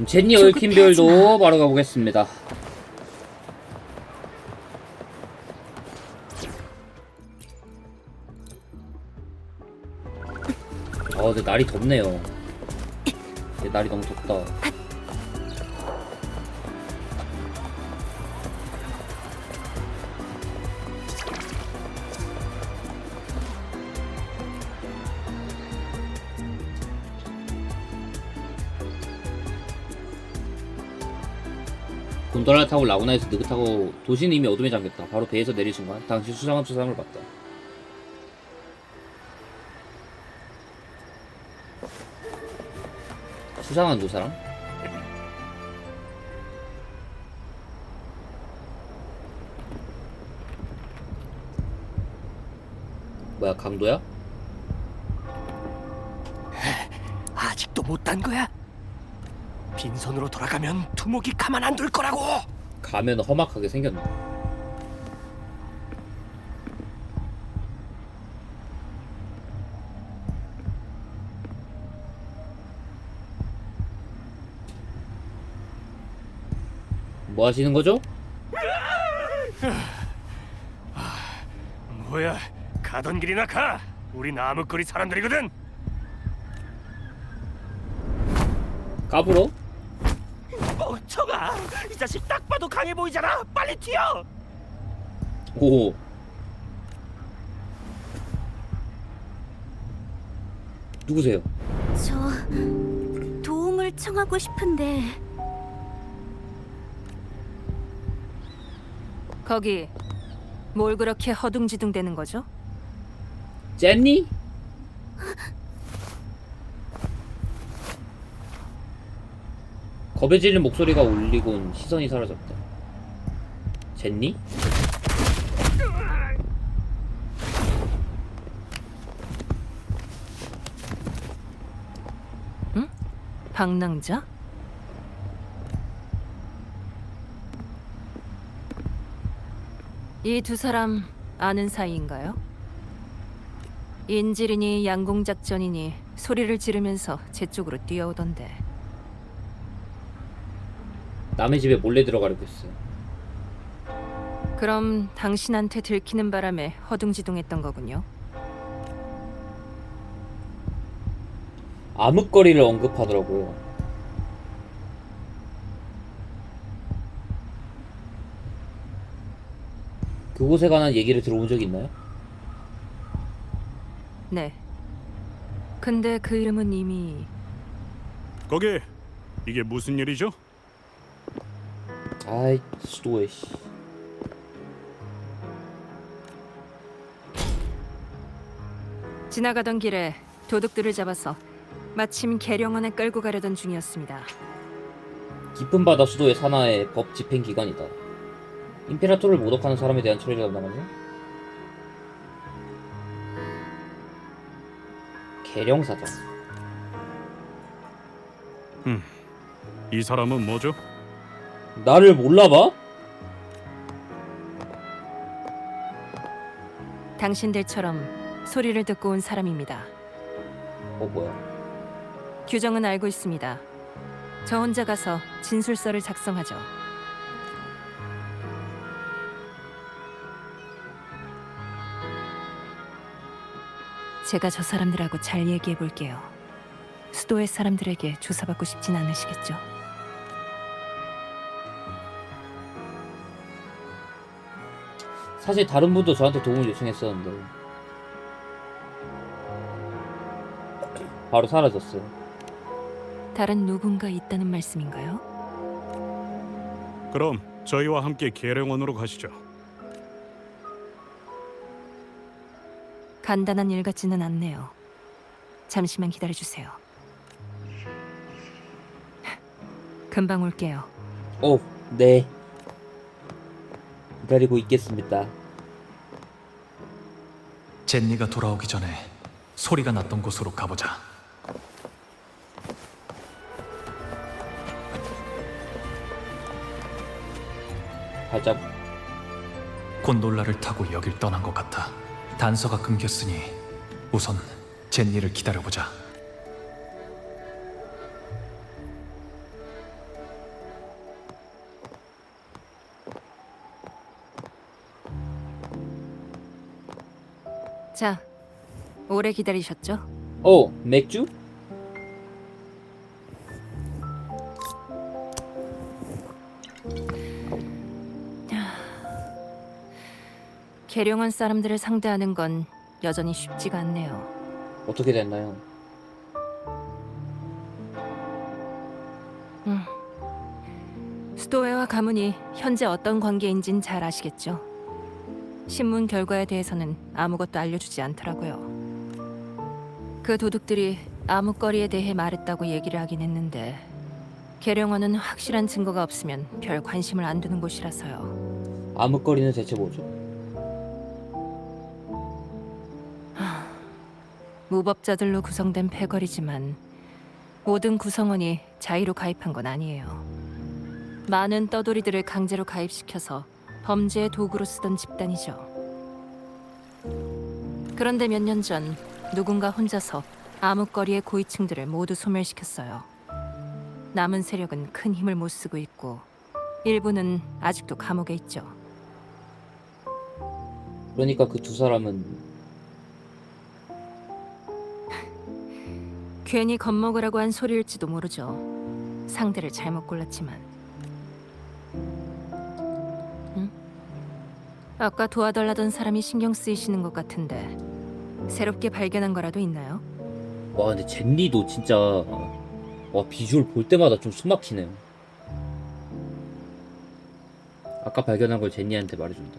제니 얽힌 별도 바로 가보겠습니다. 근데 날이 덥네요. 날이 너무 덥다. 곤돌라 타고 라구나에서 느긋하고 도시는 이미 어둠에 잠겼다. 바로 배에서 내릴 순간 당시 수상한 두 사람을 봤다. 수상한 두 사람? 뭐야, 강도야? 아직도 못 딴 거야? 빈손으로 돌아가면 두목이 가만 안 둘 거라고. 가면 험악하게 생겼네. 뭐 하시는 거죠? 뭐야, 가던 길이나 가. 우리 나무거리 사람들이거든. 까불어? 멍청아, 이 자식 딱 봐도 강해 보이잖아. 빨리 튀어. 오. 누구세요? 저 도움을 청하고 싶은데. 거기 뭘 그렇게 허둥지둥대는 거죠? 젠니? 겁에 질린 목소리가 울리곤 시선이 사라졌다. 젠니? 응? 방랑자? 이 두 사람 아는 사이인가요? 인질이니 양궁작전이니 소리를 지르면서 제 쪽으로 뛰어오던데. 남의 집에 몰래 들어가려고 했어요. 그럼 당신한테 들키는 바람에 허둥지둥했던 거군요. 암흑거리를 언급하더라고요. 그곳에 관한 얘기를 들어본 적이 있나요? 네. 근데 그 이름은 이미 거기 이게 무슨 일이죠? 아이, 수도에 씨. 지나가던 길에 도둑들을 잡아서 마침 계령원에 끌고 가려던 중이었습니다. 깊은 바다 수도의 산하의 법 집행 기관이다. 임페라토를 모독하는 사람에 대한 처리를 담당하는 계령사장. 이 사람은 뭐죠? 나를 몰라봐? 당신들처럼 소리를 듣고 온 사람입니다. 뭐야? 규정은 알고 있습니다. 저 혼자 가서 진술서를 작성하죠. 제가 저 사람들하고 잘 얘기해 볼게요. 수도의 사람들에게 조사받고 싶진 않으시겠죠? 사실 다른 분도 저한테 도움을 요청했었는데 바로 사라졌어요. 다른 누군가 있다는 말씀인가요? 그럼 저희와 함께 계령원으로 가시죠. 간단한 일 같지는 않네요. 잠시만 기다려주세요. 금방 올게요. 오, 네. 기다리고 있겠습니다. 젠니가 돌아오기 전에 소리가 났던 곳으로 가보자. 발자국. 곤돌라를 타고 여길 떠난 것 같아. 단서가 끊겼으니 우선 젠니를 기다려보자. 자, 오래 기다리셨죠? 맥주? 계룡원 사람들을 상대하는 건 여전히 쉽지가 않네요. 어떻게 됐나요? 스토웨와 가문이 현재 어떤 관계인진 잘 아시겠죠? 신문 결과에 대해서는 아무것도 알려주지 않더라고요. 그 도둑들이 암흑거리에 대해 말했다고 얘기를 하긴 했는데 계룡원은 확실한 증거가 없으면 별 관심을 안 두는 곳이라서요. 암흑거리는 대체 뭐죠? 무법자들로 구성된 패거리지만 모든 구성원이 자의로 가입한 건 아니에요. 많은 떠돌이들을 강제로 가입시켜서 범죄의 도구로 쓰던 집단이죠. 그런데 몇 년 전 누군가 혼자서 암흑거리의 고위층들을 모두 소멸시켰어요. 남은 세력은 큰 힘을 못 쓰고 있고 일부는 아직도 감옥에 있죠. 그러니까 그 두 사람은 괜히 겁먹으라고 한 소리일지도 모르죠. 상대를 잘못 골랐지만. 응? 아까 도와달라던 사람이 신경 쓰이시는 것 같은데 새롭게 발견한 거라도 있나요? 와 근데 젠리도 진짜 와 비주얼 볼 때마다 좀 숨막히네요. 아까 발견한 걸 젠니한테 말해준다.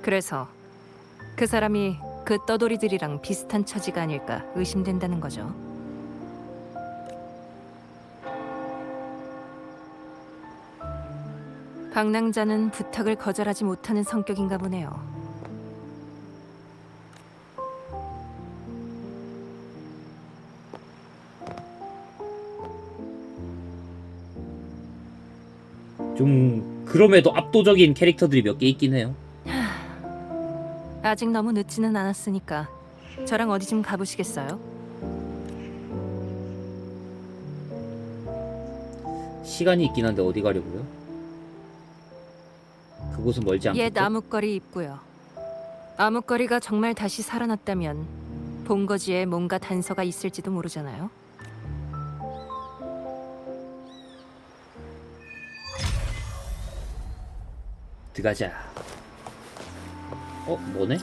그래서 그 사람이 그 떠돌이들이랑 비슷한 처지가 아닐까 의심된다는 거죠. 방랑자는 부탁을 거절하지 못하는 성격인가 보네요. 좀 그럼에도 압도적인 캐릭터들이 몇 개 있긴 해요. 아직 너무 늦지는 않았으니까 저랑 어디 좀 가보시겠어요? 시간이 있긴 한데 어디 가려고요? 그곳은 멀지 않겠죠? 옛 암흑거리 입구요. 암흑거리가 정말 다시 살아났다면 본거지에 뭔가 단서가 있을지도 모르잖아요. 들어가자. 뭐네?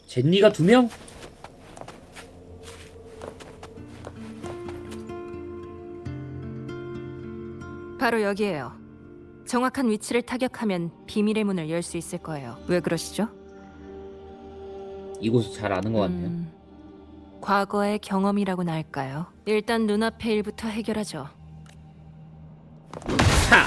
젠니가 2명? 바로 여기에요. 정확한 위치를 타격하면 비밀의 문을 열 수 있을 거예요. 왜 그러시죠? 이곳을 잘 아는 것 같네요. 과거의 경험이라고나 할까요? 일단 눈앞의 일부터 해결하죠. 차!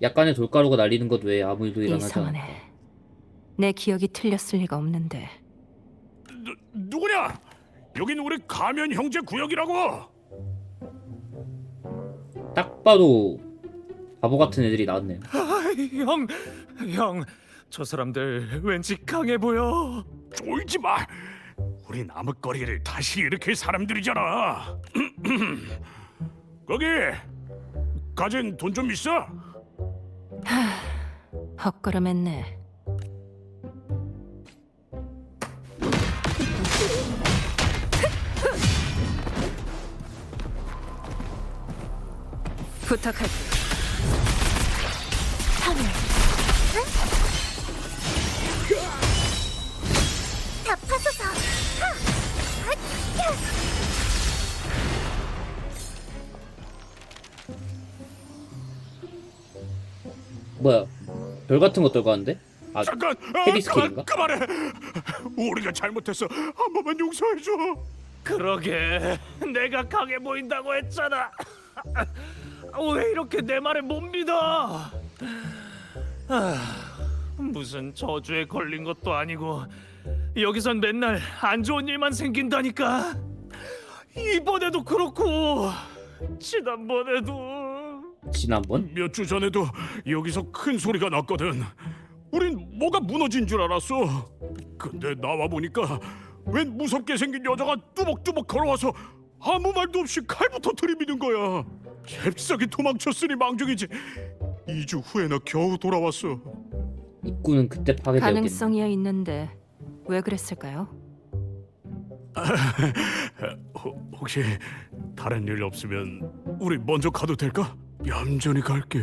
약간의 돌가루가 날리는 것 외에 아무 일도 일어나지 않았다. 이상하네. 내 기억이 틀렸을 리가 없는데. 누구냐? 여긴 우리 가면 형제 구역이라고. 딱 봐도 바보 같은 애들이 나왔네요. 형, 저 사람들 왠지 강해 보여. 쫄지 마. 우린 암흑거리를 다시 일으킬 사람들이잖아. 거기 가진 돈 좀 있어? 헛걸음했네. 부탁할게. 다 파서서. 뭐야? 별 같은 거 떨고 하는데? 아, 잠깐. 헤비 스킬인가? 그만해. 우리가 잘못했어. 한 번만 용서해줘. 그러게 내가 강해 보인다고 했잖아. 왜 이렇게 내 말을 못 믿어? 무슨 저주에 걸린 것도 아니고 여기선 맨날 안 좋은 일만 생긴다니까. 이번에도 그렇고 지난번에도. 몇 주 전에도 여기서 큰 소리가 났거든. 우린 뭐가 무너진 줄 알았어. 근데 나와 보니까 웬 무섭게 생긴 여자가 뚜벅뚜벅 걸어와서 아무 말도 없이 칼부터 들이미는 거야. 잽싸게 도망쳤으니 망정이지. 2주 후에 나 겨우 돌아왔어. 입구는 그때 파괴되었겠네. 가능성이야 있는데 왜 그랬을까요? 혹시 다른 일 없으면 우리 먼저 가도 될까? 얌전히 갈게.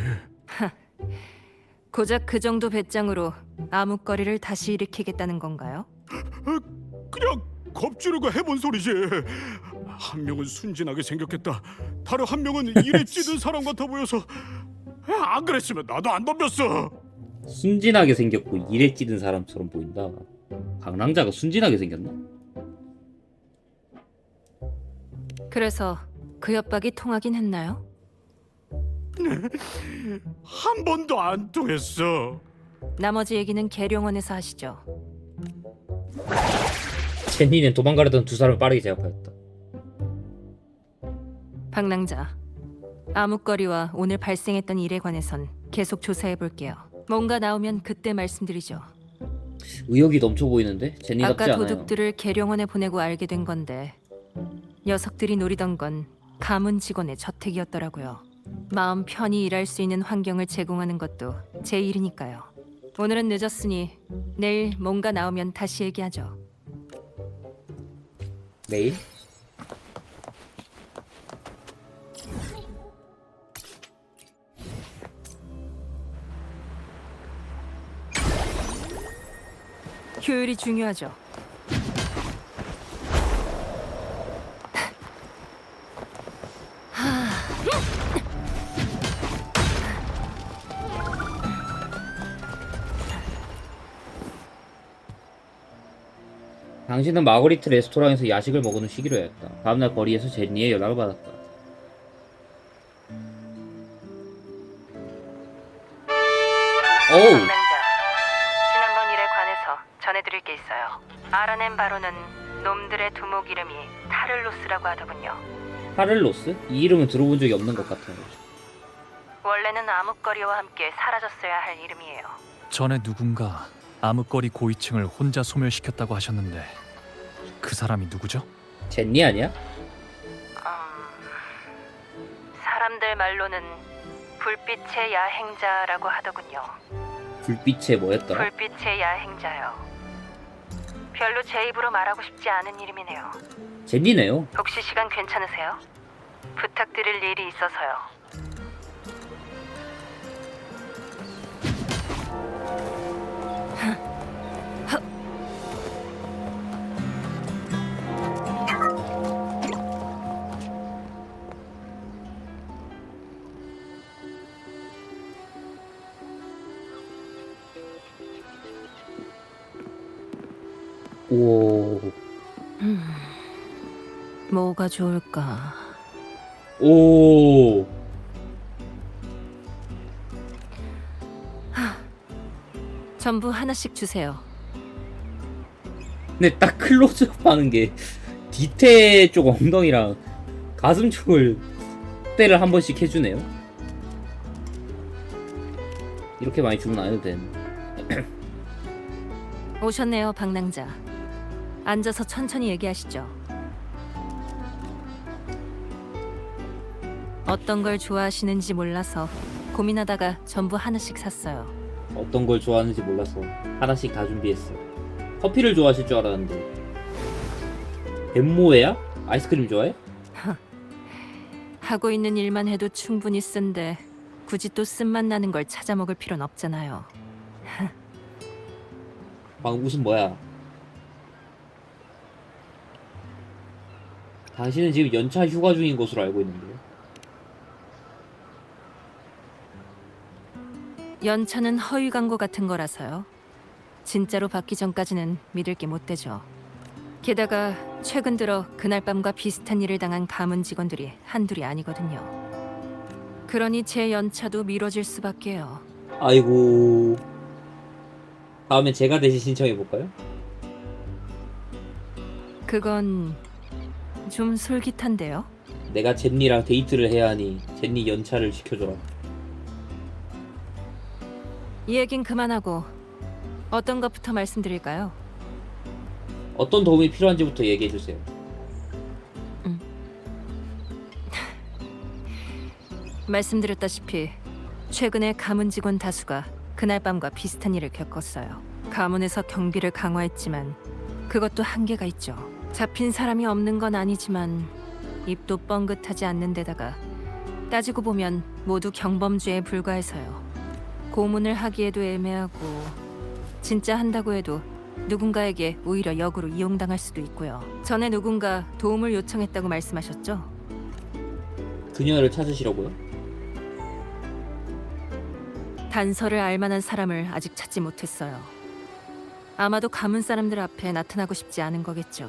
고작 그 정도 배짱으로 암흑거리를 다시 일으키겠다는 건가요? 그냥 겁주르고 해본 소리지. 한 명은 순진하게 생겼겠다. 다른 한 명은 일에 찌든 사람 같아 보여서 안 그랬으면 나도 안 덤볐어. 순진하게 생겼고 일에 찌든 사람처럼 보인다. 방랑자가 순진하게 생겼나? 그래서 그 협박이 통하긴 했나요? 한 번도 안 통했어. 나머지 얘기는 계룡원에서 하시죠. 제니는 도망가려던 두 사람을 빠르게 제압하였다. 방랑자, 암흑거리와 오늘 발생했던 일에 관해선 계속 조사해 볼게요. 뭔가 나오면 그때 말씀드리죠. 의욕이 넘쳐 보이는데? 제니답지 아까 않아요. 도둑들을 계룡원에 보내고 알게 된 건데 녀석들이 노리던 건 가문 직원의 저택이었더라고요. 마음 편히 일할 수 있는 환경을 제공하는 것도 제 일이니까요. 오늘은 늦었으니 내일 뭔가 나오면 다시 얘기하죠. 내일? 효율이 중요하죠. 당신은 마거리트 레스토랑에서 야식을 먹은 후 쉬기로 했다. 다음날 거리에서 제니의 연락을 받았다. 어우! 방랑자, 지난번 일에 관해서 전해드릴 게 있어요. 알아낸 바로는 놈들의 두목 이름이 타를로스라고 하더군요. 카를로스? 이 이름은 들어본 적이 없는 것 같아요. 원래는 암흑거리와 함께 사라졌어야 할 이름이에요. 전에 누군가 암흑거리 고위층을 혼자 소멸시켰다고 하셨는데 그 사람이 누구죠? 제니 아니야? 사람들 말로는 불빛의 야행자라고 하더군요. 불빛에 뭐였더라? 불빛의 야행자요. 별로 제 입으로 말하고 싶지 않은 이름이네요. 제니네요. 혹시 시간 괜찮으세요? 부탁드릴 일이 있어서요. 오. 뭐가 좋을까? 오. 전부 하나씩 주세요. 근데 딱 클로즈업 하는 게 뒤태 쪽 엉덩이랑 가슴 쪽을 때를 한 번씩 해주네요. 이렇게 많이 주면 안 해도 되는데. 오셨네요, 방랑자. 앉아서 천천히 얘기하시죠. 어떤 걸 좋아하시는지 몰라서 고민하다가 전부 하나씩 샀어요. 어떤 걸 좋아하는지 몰라서 하나씩 다 준비했어. 커피를 좋아하실 줄 알았는데. 뱀모에야? 아이스크림 좋아해? 하고 있는 일만 해도 충분히 쓴데 굳이 또 쓴맛 나는 걸 찾아 먹을 필요는 없잖아요. 방금 웃음 뭐야? 당신은 지금 연차 휴가 중인 것으로 알고 있는데요. 연차는 허위 광고 같은 거라서요. 진짜로 받기 전까지는 믿을 게 못 되죠. 게다가 최근 들어 그날 밤과 비슷한 일을 당한 가문 직원들이 한둘이 아니거든요. 그러니 제 연차도 미뤄질 수밖에요. 아이고. 다음에 제가 대신 신청해 볼까요? 그건 좀 솔깃한데요. 내가 젠니랑 데이트를 해야 하니 젠니 연차를 지켜줘라. 이 얘긴 그만하고 어떤 것부터 말씀드릴까요? 어떤 도움이 필요한지부터 얘기해 주세요. 말씀드렸다시피 최근에 가문 직원 다수가 그날 밤과 비슷한 일을 겪었어요. 가문에서 경비를 강화했지만 그것도 한계가 있죠. 잡힌 사람이 없는 건 아니지만 입도 뻥긋하지 않는 데다가 따지고 보면 모두 경범죄에 불과해서요. 고문을 하기에도 애매하고 진짜 한다고 해도 누군가에게 오히려 역으로 이용당할 수도 있고요. 전에 누군가 도움을 요청했다고 말씀하셨죠? 그녀를 찾으시려고요? 단서를 알 만한 사람을 아직 찾지 못했어요. 아마도 가문 사람들 앞에 나타나고 싶지 않은 거겠죠.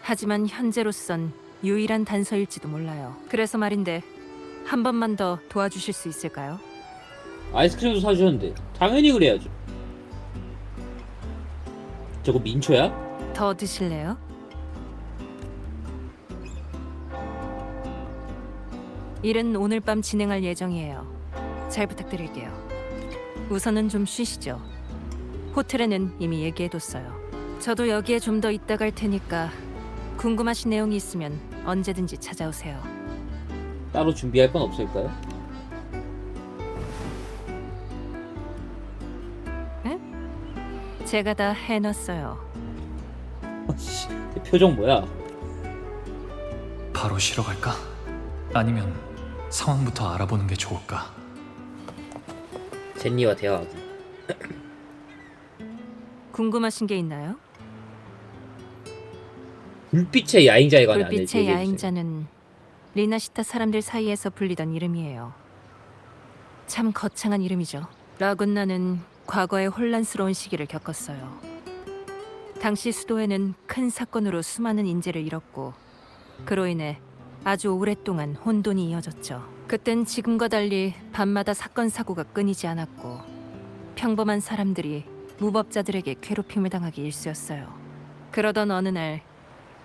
하지만 현재로선 유일한 단서일지도 몰라요. 그래서 말인데 한 번만 더 도와주실 수 있을까요? 아이스크림도 사주셨는데 당연히 그래야죠. 저거 민초야? 더 드실래요? 일은 오늘 밤 진행할 예정이에요. 잘 부탁드릴게요. 우선은 좀 쉬시죠. 호텔에는 이미 얘기해뒀어요. 저도 여기에 좀 더 있다 갈 테니까 궁금하신 내용이 있으면 언제든지 찾아오세요. 따로 준비할 건 없을까요? 제가 다 해놨어요. 씨, 표정 뭐야? 바로 쉬러 갈까? 아니면 상황부터 알아보는 게 좋을까? 젠니와 대화하기. 궁금하신 게 있나요? 불빛의 야행자에 관해 불빛의 얘기해주세요. 야행자는 리나시타 사람들 사이에서 불리던 이름이에요. 참 거창한 이름이죠. 라군나는 과거에 혼란스러운 시기를 겪었어요. 당시 수도에는 큰 사건으로 수많은 인재를 잃었고 그로 인해 아주 오랫동안 혼돈이 이어졌죠. 그땐 지금과 달리 밤마다 사건 사고가 끊이지 않았고 평범한 사람들이 무법자들에게 괴롭힘을 당하기 일쑤였어요. 그러던 어느 날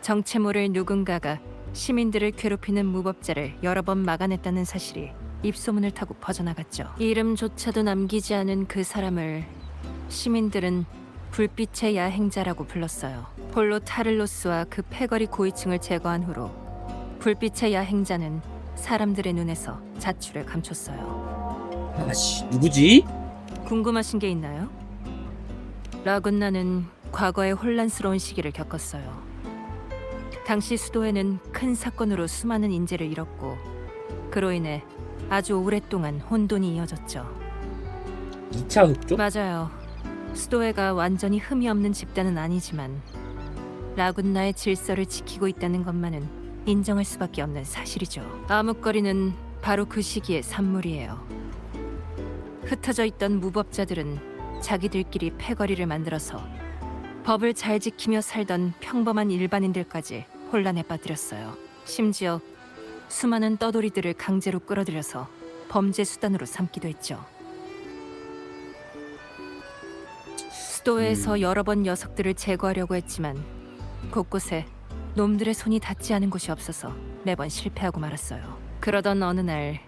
정체 모를 누군가가 시민들을 괴롭히는 무법자를 여러 번 막아냈다는 사실이 입소문을 타고 퍼져나갔죠. 이름조차도 남기지 않은 그 사람을 시민들은 불빛의 야행자라고 불렀어요. 폴로 타를로스와 그 패거리 고위층을 제거한 후로 불빛의 야행자는 사람들의 눈에서 자취를 감췄어요. 아씨, 누구지? 궁금하신 게 있나요? 라군나는 과거에 혼란스러운 시기를 겪었어요. 당시 수도에는 큰 사건으로 수많은 인재를 잃었고 그로 인해 아주 오랫동안 혼돈이 이어졌죠. 2차 흑조? 맞아요. 수도회가 완전히 흠이 없는 집단은 아니지만 라군나의 질서를 지키고 있다는 것만은 인정할 수밖에 없는 사실이죠. 암흑거리는 바로 그 시기의 산물이에요. 흩어져 있던 무법자들은 자기들끼리 패거리를 만들어서 법을 잘 지키며 살던 평범한 일반인들까지 혼란에 빠뜨렸어요. 심지어 수많은 떠돌이들을 강제로 끌어들여서 범죄 수단으로 삼기도 했죠. 수도회에서 여러 번 녀석들을 제거하려고 했지만 곳곳에 놈들의 손이 닿지 않은 곳이 없어서 매번 실패하고 말았어요. 그러던 어느 날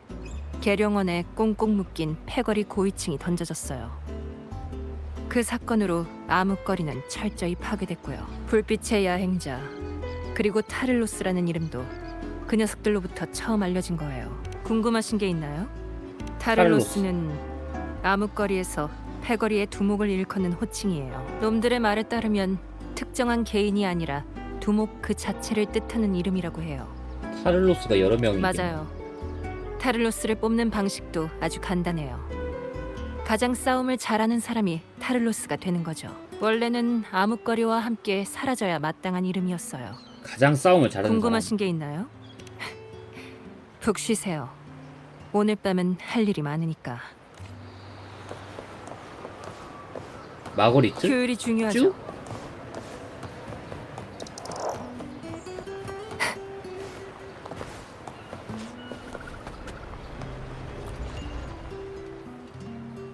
계룡원에 꽁꽁 묶인 패거리 고위층이 던져졌어요. 그 사건으로 암흑거리는 철저히 파괴됐고요. 불빛의 야행자 그리고 타를로스라는 이름도 그 녀석들로부터 처음 알려진 거예요. 궁금하신 게 있나요? 타를로스는 암흑거리에서 패거리의 두목을 일컫는 호칭이에요. 놈들의 말에 따르면 특정한 개인이 아니라 두목 그 자체를 뜻하는 이름이라고 해요. 타를로스가 여러 명이 맞아요. 타를로스를 뽑는 방식도 아주 간단해요. 가장 싸움을 잘하는 사람이 타를로스가 되는 거죠. 원래는 암흑거리와 함께 사라져야 마땅한 이름이었어요. 가장 싸움을 잘하는 궁금하신 게 있나요? 푹 쉬세요. 오늘 밤은 할 일이 많으니까. 마거리트? 효율이 중요하죠. 쭉?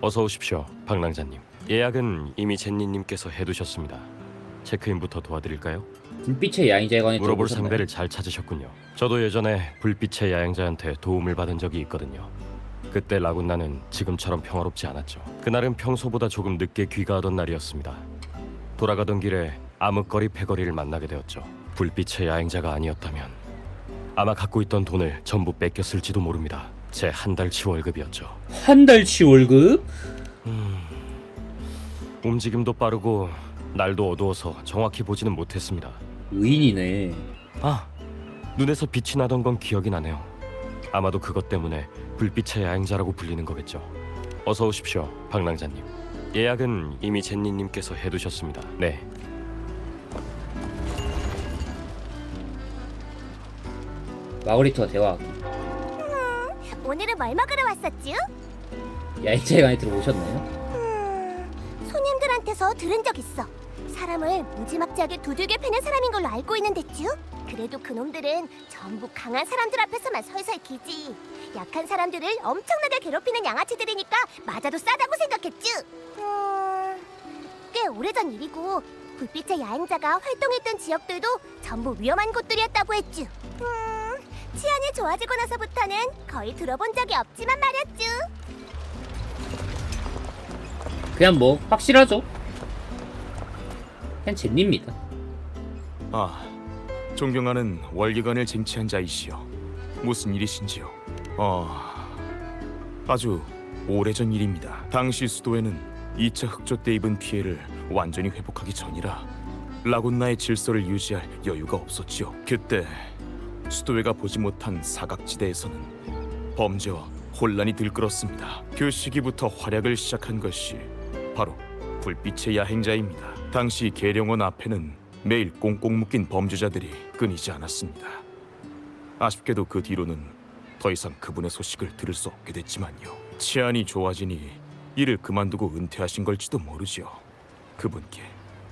어서 오십시오, 박랑자님. 예약은 이미 젠니님께서 해두셨습니다. 체크인부터 도와드릴까요? 불빛의 야인자에 관해 물어볼 들어보셨나요? 상대를 잘 찾으셨군요. 저도 예전에 불빛의 야행자한테 도움을 받은 적이 있거든요. 그때 라군나는 지금처럼 평화롭지 않았죠. 그날은 평소보다 조금 늦게 귀가하던 날이었습니다. 돌아가던 길에 암흑거리 패거리를 만나게 되었죠. 불빛의 야행자가 아니었다면 아마 갖고 있던 돈을 전부 뺏겼을지도 모릅니다. 제 한 달치 월급이었죠. 한 달치 월급? 움직임도 빠르고 날도 어두워서 정확히 보지는 못했습니다. 의인이네. 아, 눈에서 빛이 나던 건 기억이 나네요. 아마도 그것 때문에 불빛의 야행자라고 불리는 거겠죠. 어서 오십시오, 박랑자님. 예약은 이미 젠니님께서 해두셨습니다. 네. 마거리트와 대화하기. 오늘은 뭘 먹으러 왔었쥬? 야인자에 관해 들어보셨나요? 손님들한테서 들은 적 있어. 사람을 무지막지하게 두들겨 패는 사람인 걸로 알고 있는데쭈. 그래도 그놈들은 전부 강한 사람들 앞에서만 설설 기지. 약한 사람들을 엄청나게 괴롭히는 양아치들이니까 맞아도 싸다고 생각했쥬. 꽤 오래전 일이고 불빛의 야행자가 활동했던 지역들도 전부 위험한 곳들이었다고 했쥬. 치안이 좋아지고 나서부터는 거의 들어본 적이 없지만 말이었쥬. 그냥 뭐 확실하죠. 그냥 젠니입니다. 아, 존경하는 월기관을 쟁취한 자이시여. 무슨 일이신지요? 아주 오래전 일입니다. 당시 수도에는 2차 흑조 때 입은 피해를 완전히 회복하기 전이라 라군나의 질서를 유지할 여유가 없었지요. 그때 수도회가 보지 못한 사각지대에서는 범죄와 혼란이 들끓었습니다. 그 시기부터 활약을 시작한 것이 바로 불빛의 야행자입니다. 당시 계룡원 앞에는 매일 꽁꽁 묶인 범죄자들이 끊이지 않았습니다. 아쉽게도 그 뒤로는 더 이상 그분의 소식을 들을 수 없게 됐지만요. 치안이 좋아지니 일을 그만두고 은퇴하신 걸지도 모르지요. 그분께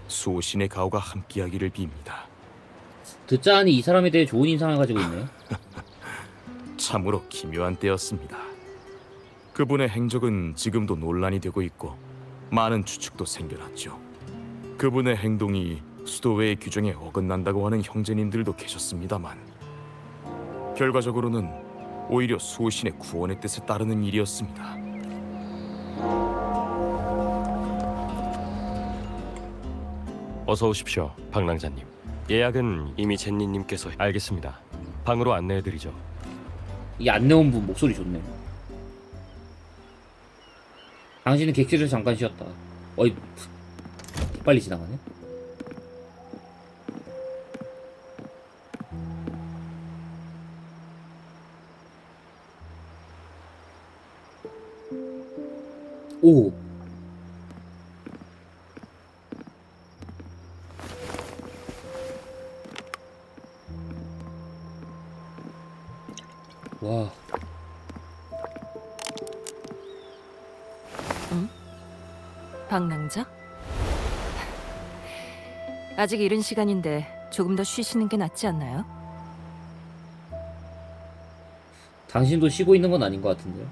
수호신의 가호가 함께하기를 빕니다. 듣자하니 이 사람에 대해 좋은 인상을 가지고 있네요. 참으로 기묘한 때였습니다. 그분의 행적은 지금도 논란이 되고 있고 많은 추측도 생겨났죠. 그분의 행동이 수도회의 규정에 어긋난다고 하는 형제님들도 계셨습니다만 결과적으로는 오히려 수호신의 구원의 뜻에 따르는 일이었습니다. 어서 오십시오, 박랑자님. 예약은 이미 젠니님께서 알겠습니다. 방으로 안내해드리죠. 이 안내원분 목소리 좋네. 당신은 객실에서 잠깐 쉬었다. 어이, 빨리 지나가네. 오. 와. 박랑자? 아직 이른 시간인데 조금 더 쉬시는 게 낫지 않나요? 당신도 쉬고 있는 건 아닌 것 같은데요.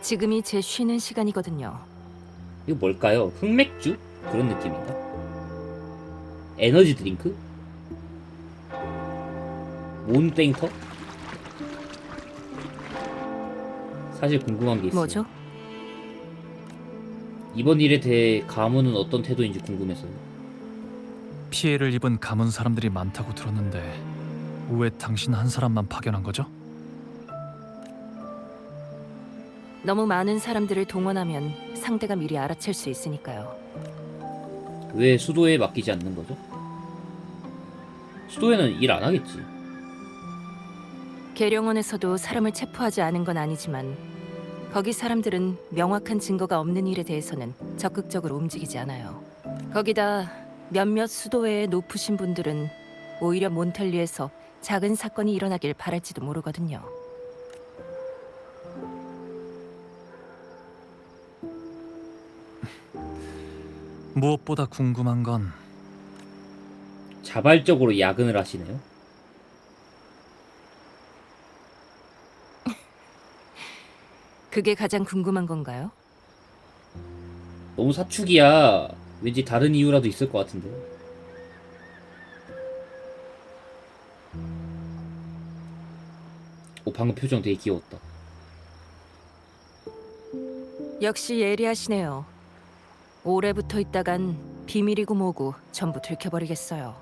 지금이 제 쉬는 시간이거든요. 이거 뭘까요? 흑맥주? 그런 느낌인가? 에너지 드링크? 몬땡터? 사실 궁금한 게 있어요. 뭐죠? 이번 일에 대해 가문은 어떤 태도인지 궁금해서요. 피해를 입은 가문 사람들이 많다고 들었는데 왜 당신 한 사람만 파견한 거죠? 너무 많은 사람들을 동원하면 상대가 미리 알아챌 수 있으니까요. 왜 수도에 맡기지 않는 거죠? 수도에는 일 안 하겠지. 계룡원에서도 사람을 체포하지 않은 건 아니지만 거기 사람들은 명확한 증거가 없는 일에 대해서는 적극적으로 움직이지 않아요. 거기다 몇몇 수도회의 높으신 분들은 오히려 몬텔리에서 작은 사건이 일어나길 바랄지도 모르거든요. 무엇보다 궁금한 건 자발적으로 야근을 하시네요. 그게 가장 궁금한 건가요? 너무 사축이야. 왠지 다른 이유라도 있을 것 같은데. 오, 방금 표정 되게 귀여웠다. 역시 예리하시네요. 오래 붙어 있다간 비밀이고 뭐고 전부 들켜버리겠어요.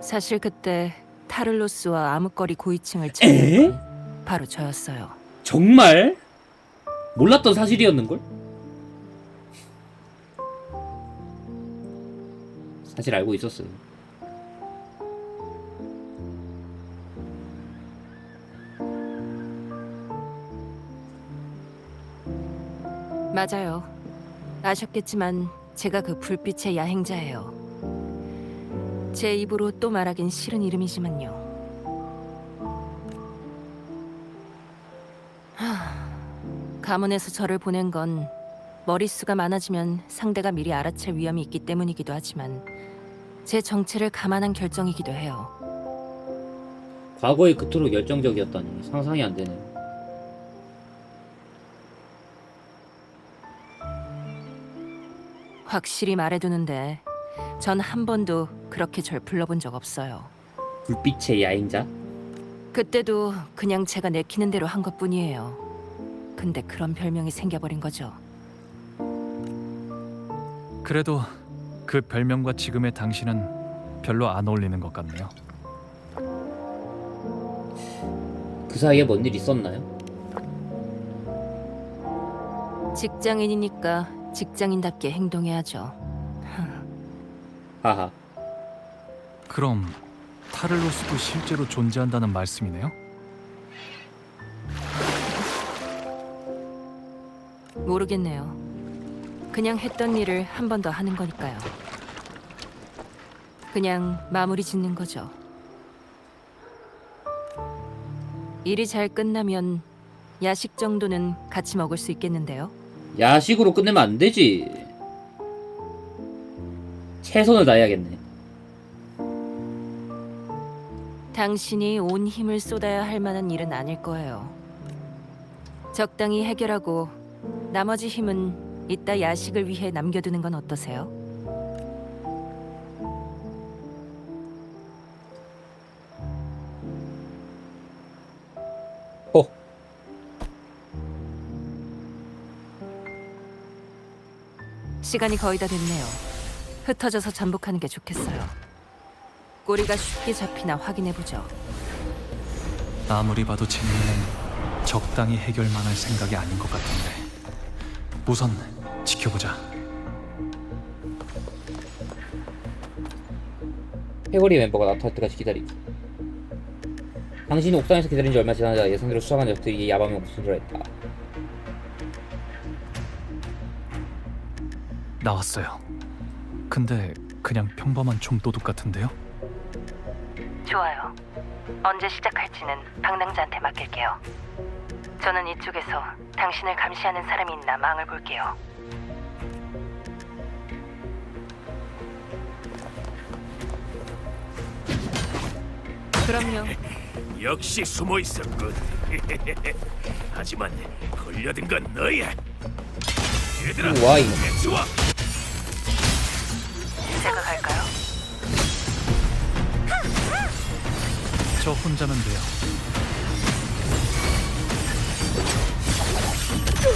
사실 그때 타를로스와 암흑거리 고위층을 찾은 건 바로 저였어요. 정말? 몰랐던 사실이었는걸? 사실 알고 있었어요. 맞아요. 아셨겠지만 제가 그 불빛의 야행자예요. 제 입으로 또 말하긴 싫은 이름이지만요. 가문에서 저를 보낸 건 머릿수가 많아지면 상대가 미리 알아챌 위험이 있기 때문이기도 하지만 제 정체를 감안한 결정이기도 해요. 과거에 그토록 열정적이었다니 상상이 안 되네. 확실히 말해두는데 전 한 번도 그렇게 절 불러본 적 없어요. 불빛의 야행자? 그때도 그냥 제가 내키는 대로 한 것뿐이에요. 근데 그런 별명이 생겨버린 거죠. 그래도 그 별명과 지금의 당신은 별로 안 어울리는 것 같네요. 그 사이에 뭔 일 있었나요? 직장인이니까 직장인답게 행동해야죠. 하하. 그럼 타를로스도 실제로 존재한다는 말씀이네요? 모르겠네요. 그냥 했던 일을 한 번 더 하는 거니까요. 그냥 마무리 짓는 거죠. 일이 잘 끝나면 야식 정도는 같이 먹을 수 있겠는데요. 야식으로 끝내면 안 되지. 최선을 다해야겠네. 당신이 온 힘을 쏟아야 할 만한 일은 아닐 거예요. 적당히 해결하고 나머지 힘은 이따 야식을 위해 남겨두는 건 어떠세요? 어. 시간이 거의 다 됐네요. 흩어져서 잠복하는 게 좋겠어요. 꼬리가 쉽게 잡히나 확인해보죠. 아무리 봐도 젠니는 적당히 해결만 할 생각이 아닌 것 같은데 우선 지켜보자. 해거리 멤버가 나타날 때까지 기다리기. 당신이 옥상에서 기다린 지 얼마 지나자 예상대로 수상한 적들이 야밤에 목숨을 했다. 나왔어요. 근데 그냥 평범한 총도둑 같은데요? 좋아요. 언제 시작할지는 방랑자한테 맡길게요. 저는 이쪽에서 당신을 감시하는 사람이 있나 망을 볼게요. 그럼요. 역시 숨어 있었군. 하지만 걸려든 건 너야. 얘들아, 와이. 좋아. 제가 갈까요? 저 혼자면 돼요.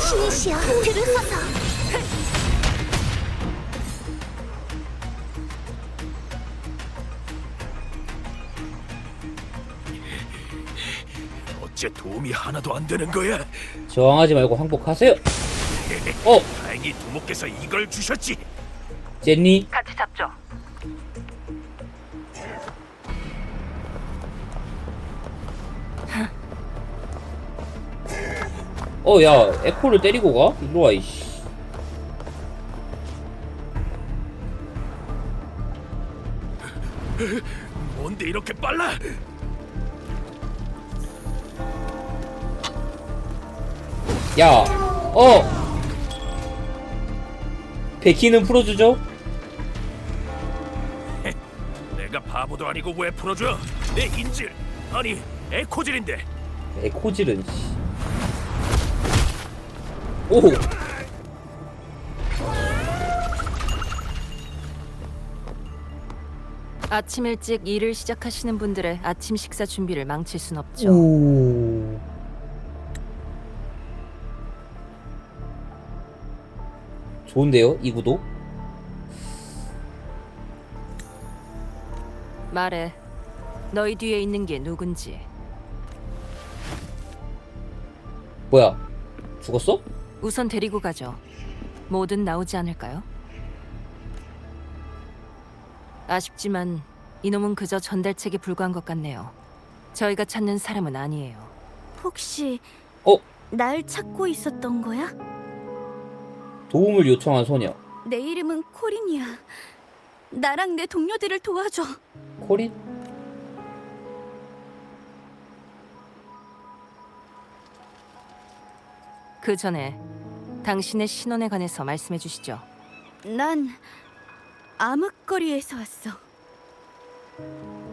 신이시여, 들으소서. 어째 도움이 하나도 안 되는 거야? 저항하지 말고 항복하세요. 어, 다행히 두목께서 이걸 주셨지. 제니. 같이 잡죠. 어, 야, 에코를 때리고 가? 일로 와, 이씨. 뭔데 이렇게 빨라? 야, 베키는 풀어주죠? 내가 바보도 아니고 왜 풀어줘? 내 인질 아니 에코질인데. 에코질은 씨. 오! 아침 일찍 일을 시작하시는 분들의 아침 식사 준비를 망칠 순 없죠. 오. 좋은데요, 이 구도? 말해. 너희 뒤에 있는 게 누군지. 뭐야? 죽었어? 우선 데리고 가죠. 뭐든 나오지 않을까요? 아쉽지만 이놈은 그저 전달책에 불과한 것 같네요. 저희가 찾는 사람은 아니에요. 혹시 어? 날 찾고 있었던 거야? 도움을 요청한 소녀. 내 이름은 코린이야. 나랑 내 동료들을 도와줘. 코린? 그 전에 당신의 신원에 관해서 말씀해 주시죠. 난 암흑거리에서 왔어.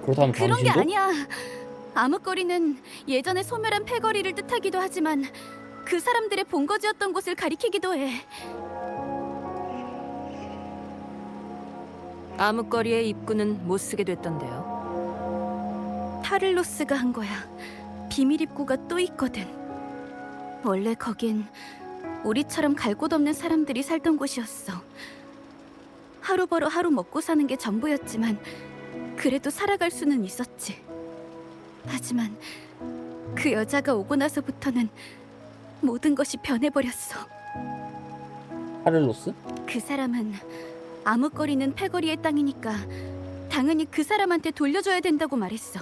그렇다면 그런 게 당신도? 아니야. 암흑거리는 예전에 소멸한 패거리를 뜻하기도 하지만 그 사람들의 본거지였던 곳을 가리키기도 해. 암흑거리의 입구는 못 쓰게 됐던데요. 타를로스가 한 거야. 비밀 입구가 또 있거든. 원래 거긴 우리처럼 갈 곳 없는 사람들이 살던 곳이었어. 하루 벌어 하루 먹고 사는 게 전부였지만 그래도 살아갈 수는 있었지. 하지만 그 여자가 오고 나서부터는 모든 것이 변해버렸어. 하를로스? 그 사람은 암흑거리는 패거리의 땅이니까 당연히 그 사람한테 돌려줘야 된다고 말했어.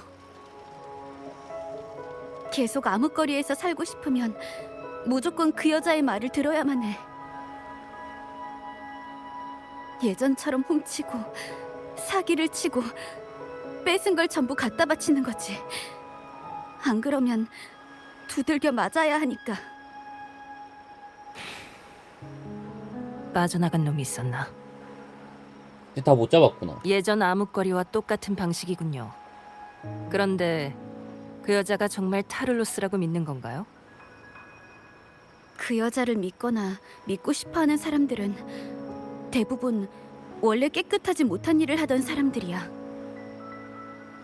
계속 암흑거리에서 살고 싶으면 무조건 그 여자의 말을 들어야만 해. 예전처럼 훔치고 사기를 치고 뺏은 걸 전부 갖다 바치는 거지. 안 그러면 두들겨 맞아야 하니까. 빠져나간 놈이 있었나? 이제 다 못 잡았구나. 예전 암흑거리와 똑같은 방식이군요. 그런데 그 여자가 정말 타를로스라고 믿는 건가요? 그 여자를 믿거나 믿고 싶어하는 사람들은 대부분 원래 깨끗하지 못한 일을 하던 사람들이야.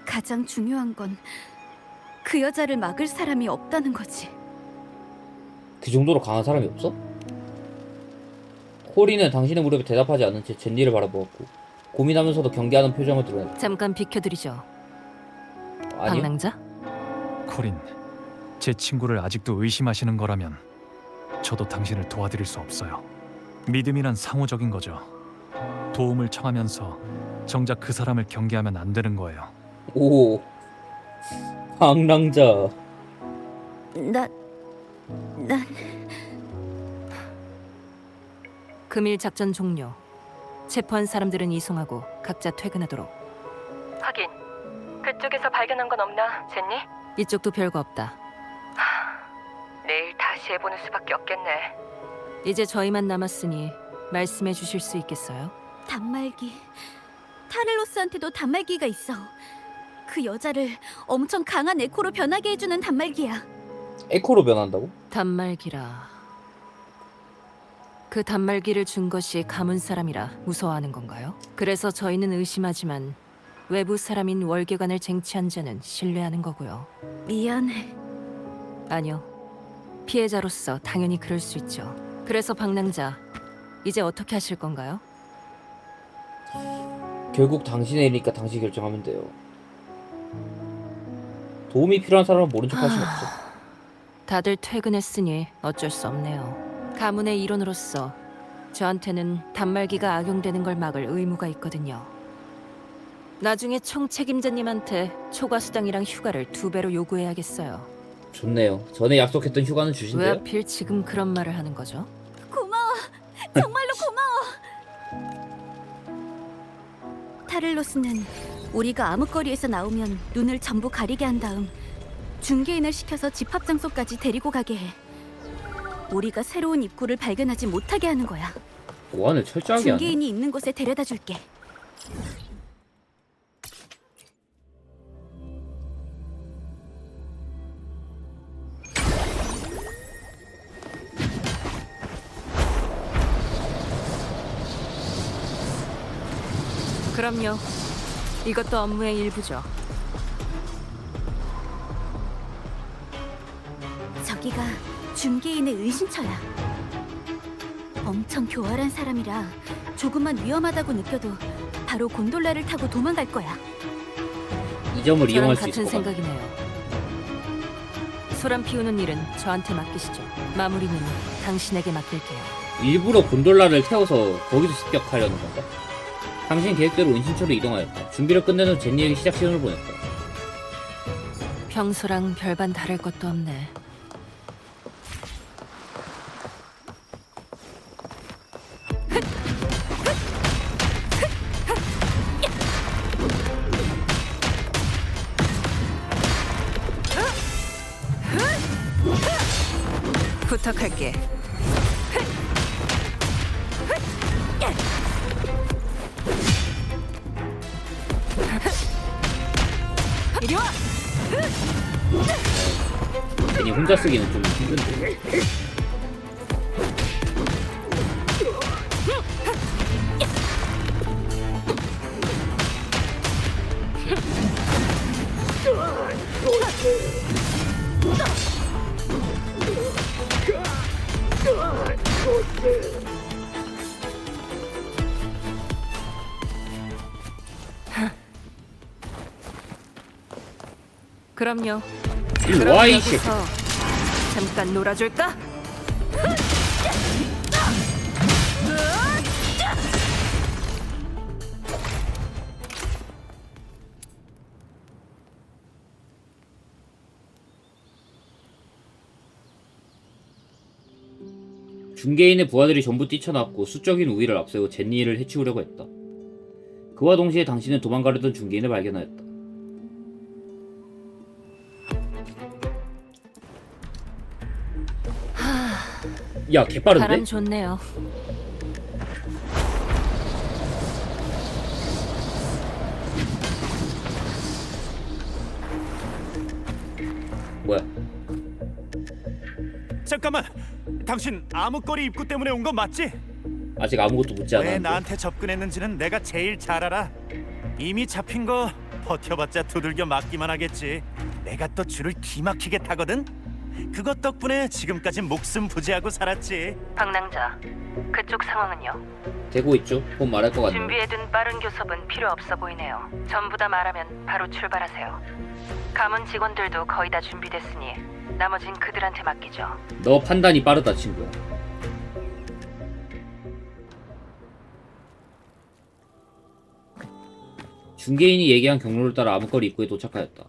가장 중요한 건 그 여자를 막을 사람이 없다는 거지. 그 정도로 강한 사람이 없어? 코리는 당신의 무렵에 대답하지 않은 채 젠니를 바라보았고 고민하면서도 경계하는 표정을 드러냈다. 잠깐 비켜드리죠. 아니요? 방랑자? 코린, 제 친구를 아직도 의심하시는 거라면 저도 당신을 도와드릴 수 없어요. 믿음이란 상호적인 거죠. 도움을 청하면서 정작 그 사람을 경계하면 안 되는 거예요. 오, 방랑자. 난 금일 작전 종료. 체포한 사람들은 이송하고 각자 퇴근하도록. 하긴 그쪽에서 발견한 건 없나, 젠니? 이쪽도 별거 없다. 내일 다시 해보는 수밖에 없겠네. 이제 저희만 남았으니 말씀해 주실 수 있겠어요? 단말기. 타를로스한테도 단말기가 있어. 그 여자를 엄청 강한 에코로 변하게 해주는 단말기야. 에코로 변한다고? 단말기라. 그 단말기를 준 것이 가문 사람이라 무서워하는 건가요? 그래서 저희는 의심하지만 외부 사람인 월계관을 쟁취한 자는 신뢰하는 거고요. 미안해. 아니요. 피해자로서 당연히 그럴 수 있죠. 그래서 방랑자, 이제 어떻게 하실 건가요? 결국 당신의 일이니까 당신이 결정하면 돼요. 도움이 필요한 사람은 모른 척 할 순 없어. 다들 퇴근했으니 어쩔 수 없네요. 가문의 일원으로서 저한테는 단말기가 악용되는 걸 막을 의무가 있거든요. 나중에 총 책임자님한테 초과 수당이랑 휴가를 2배로 요구해야겠어요. 좋네요. 전에 약속했던 휴가는 왜 주신대요? 하필 지금 그런 말을 하는 거죠? 고마워. 정말로 고마워. 타를로스는 우리가 암흑거리에서 나오면 눈을 전부 가리게 한 다음 중개인을 시켜서 집합 장소까지 데리고 가게 해. 우리가 새로운 입구를 발견하지 못하게 하는 거야. 보안을 철저하게 하네. 중개인이 있는 곳에 데려다 줄게. 그럼요. 이것도 업무의 일부죠. 저기가 중개인의 은신처야. 엄청 교활한 사람이라 조금만 위험하다고 느껴도 바로 곤돌라를 타고 도망갈 거야. 이 점을 저랑 이용할 수 같은 있을 것 같아. 생각이네요. 소란 피우는 일은 저한테 맡기시죠. 마무리는 당신에게 맡길게요. 일부러 곤돌라를 태워서 거기서 습격하려는 건가? 당신 계획대로 은신처로 이동하였다. 준비를 끝낸 후 제니에게 시작 시간을 보냈다. 평소랑 별반 다를 것도 없네. 부탁할게. 이리 와! 제니 혼자 쓰기는 좀 힘든데. 그럼요. 일로 와, 그럼 이 새끼. 여기서 잠깐 놀아줄까? 중개인의 부하들이 전부 뛰쳐나왔고 수적인 우위를 앞세워 제니를 해치우려고 했다. 그와 동시에 당신은 도망가려던 중개인을 발견하였다. 야, 개빠른데? 바람 좋네요. 뭐야? 잠깐만, 당신 암흑거리 입구 때문에 온 건 맞지? 아직 아무것도 묻지 왜 않았는데. 나한테 접근했는지는 내가 제일 잘 알아. 이미 잡힌 거 버텨봤자 두들겨 맞기만 하겠지. 내가 또 줄을 기막히게 타거든. 그것 덕분에 지금까지 목숨 부지하고 살았지. 방랑자, 그쪽 상황은요? 되고 있죠? 곧 말할 것 같네. 준비해둔 빠른 교섭은 필요 없어 보이네요. 전부 다 말하면 바로 출발하세요. 가문 직원들도 거의 다 준비됐으니 나머진 그들한테 맡기죠. 너 판단이 빠르다, 친구야. 중개인이 얘기한 경로를 따라 암흑거리 입구에 도착하였다.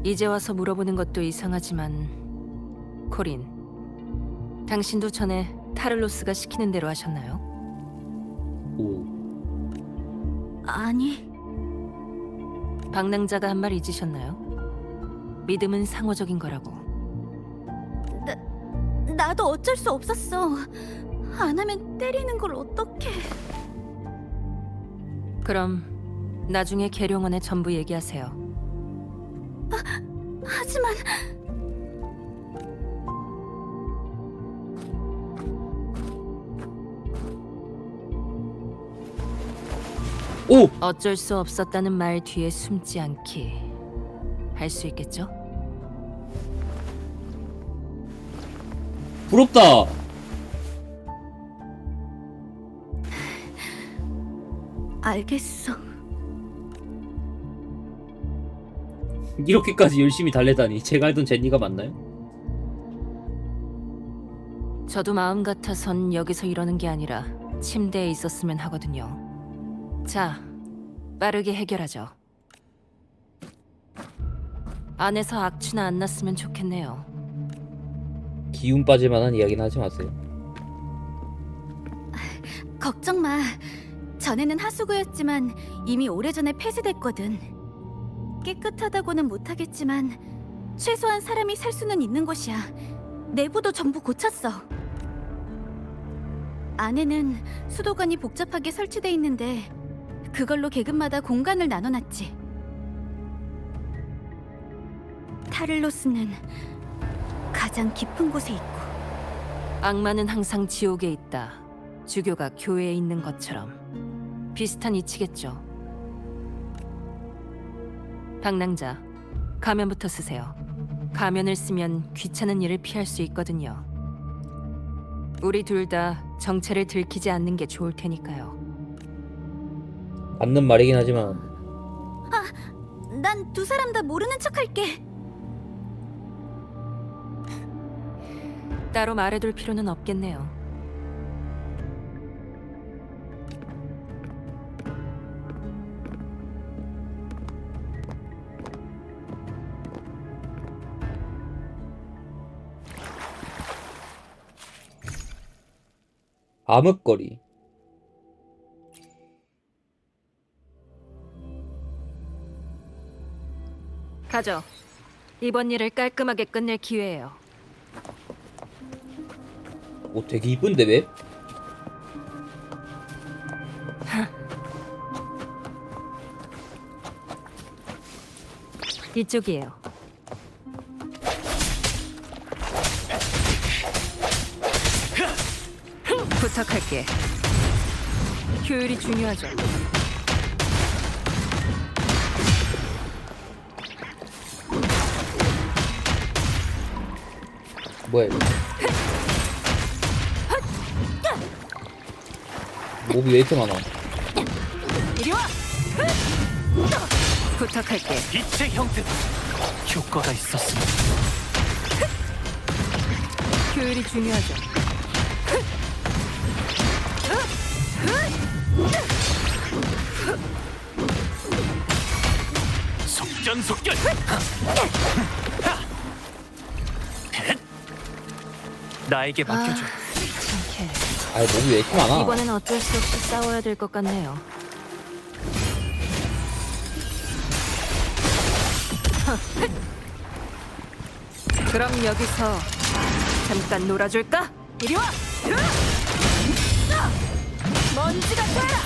이제 와서 물어보는 것도 이상하지만 코린, 당신도 전에 타를로스가 시키는 대로 하셨나요? 오, 아니, 방랑자가 한 말 잊으셨나요? 믿음은 상호적인 거라고. 나도 어쩔 수 없었어. 안 하면 때리는 걸 어떡해. 그럼 나중에 계룡원에 전부 얘기하세요. 하지만 오! 어쩔 수 없었다는 말 뒤에 숨지 않기 할 수 있겠죠? 부럽다! 알겠어. 이렇게까지 열심히 달래다니 제가 알던 제니가 맞나요? 저도 마음 같아선 여기서 이러는 게 아니라 침대에 있었으면 하거든요. 자, 빠르게 해결하죠. 안에서 악취나 안 났으면 좋겠네요. 기운 빠질 만한 이야기는 하지 마세요. 걱정 마. 전에는 하수구였지만 이미 오래전에 폐쇄됐거든. 깨끗하다고는 못하겠지만 최소한 사람이 살 수는 있는 곳이야. 내부도 전부 고쳤어. 안에는 수도관이 복잡하게 설치돼 있는데 그걸로 계급마다 공간을 나눠놨지. 타를로스는 가장 깊은 곳에 있고 악마는 항상 지옥에 있다. 주교가 교회에 있는 것처럼 비슷한 이치겠죠. 방랑자, 가면부터 쓰세요. 가면을 쓰면 귀찮은 일을 피할 수 있거든요. 우리 둘 다 정체를 들키지 않는 게 좋을 테니까요. 맞는 말이긴 하지만 난 두 사람 다 모르는 척할게. 따로 말해둘 필요는 없겠네요. 암흑거리. 가죠. 이번 일을 깔끔하게 끝낼 기회예요. 오, 되게 이쁜데 왜? 이쪽이에요. 부탁할게. 효율이 중요하죠. 뭐야 이거? 몹이 왜 이렇게 많아? 이리 와! 부탁할게. 빛의 형태 효과가 있었습니다. 효율이 중요하죠. 속전속결. 나에게 맡겨줘. 이렇게. 아, 몹이 왜 이렇게 많아? 이번엔 어쩔 수 없이 싸워야 될 것 같네요. 그럼 여기서 잠깐 놀아줄까? 이리 와! 먼지가 되라!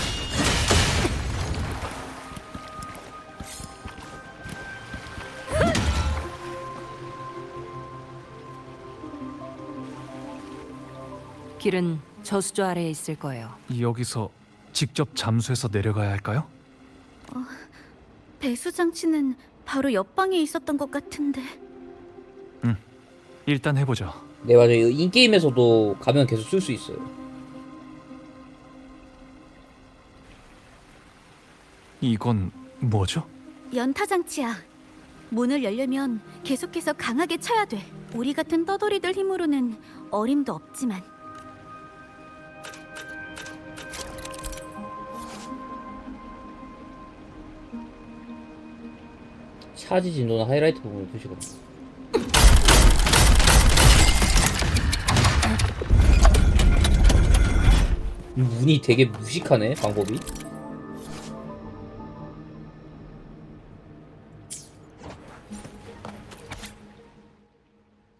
길은 저수조 아래에 있을 거예요. 여기서 직접 잠수해서 내려가야 할까요? 배수 장치는 바로 옆방에 있었던 것 같은데. 일단 해보죠. 네, 맞아요. 이거 인게임에서도 가면 계속 쓸 수 있어요. 이건 뭐죠? 연타 장치야. 문을 열려면 계속해서 강하게 쳐야 돼. 우리 같은 떠돌이들 힘으로는 어림도 없지만. 차지 진도는 하이라이트 부분을 보시거든요. 이 문이 되게 무식하네, 방법이.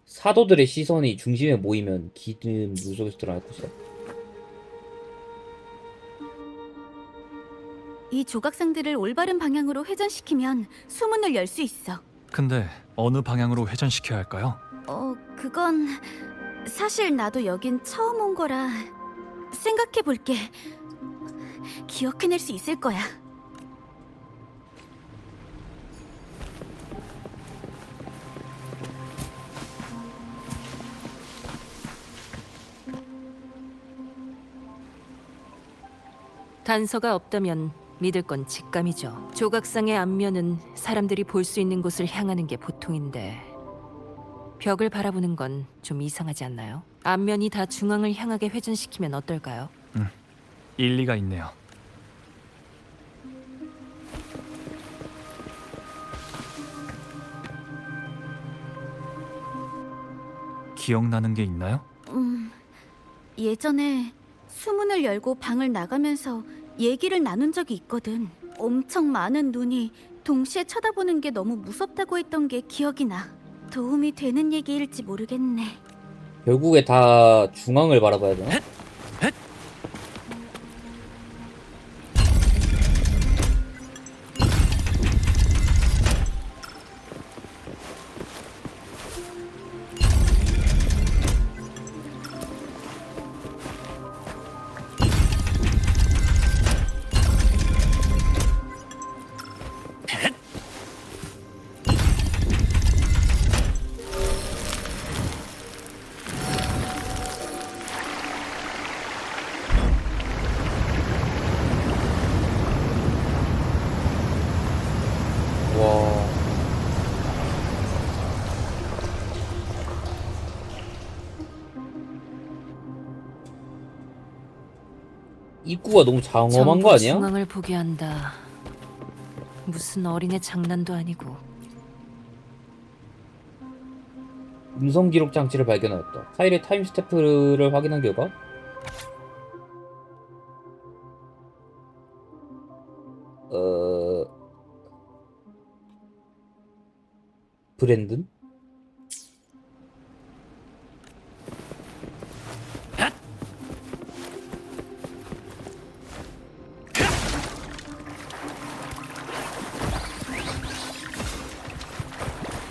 사도들의 시선이 중심에 모이면 길은 물속에서 드러날 것이다. 이 조각상들을 올바른 방향으로 회전시키면 수문을 열 수 있어. 근데 어느 방향으로 회전시켜야 할까요? 그건 사실 나도 여긴 처음 온 거라 생각해 볼게. 기억해낼 수 있을 거야. 단서가 없다면 믿을 건 직감이죠. 조각상의 앞면은 사람들이 볼 수 있는 곳을 향하는 게 보통인데 벽을 바라보는 건 좀 이상하지 않나요? 앞면이 다 중앙을 향하게 회전시키면 어떨까요? 일리가 있네요. 예전에 수문을 열고 방을 나가면서 얘기를 나눈 적이 있거든. 엄청 많은 눈이 동시에 쳐다보는 게 너무 무섭다고 했던 게 기억이 나. 도움이 되는 얘기일지 모르겠네. 결국에 다 중앙을 바라봐야 되나? 와. 입구가 너무 장엄한 전부 거 아니야? 중앙을 보게 한다. 무슨 어린애 장난도 아니고. 음성 기록 장치를 발견하였다. 파일의 타임스탬프를 확인한 결과 브랜든?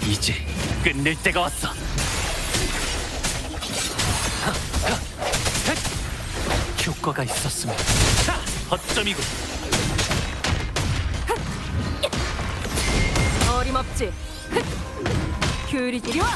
이제 끝낼 때가 왔어. 효과가 있었으면 허점이고. 어림없지. 규리 이리 와.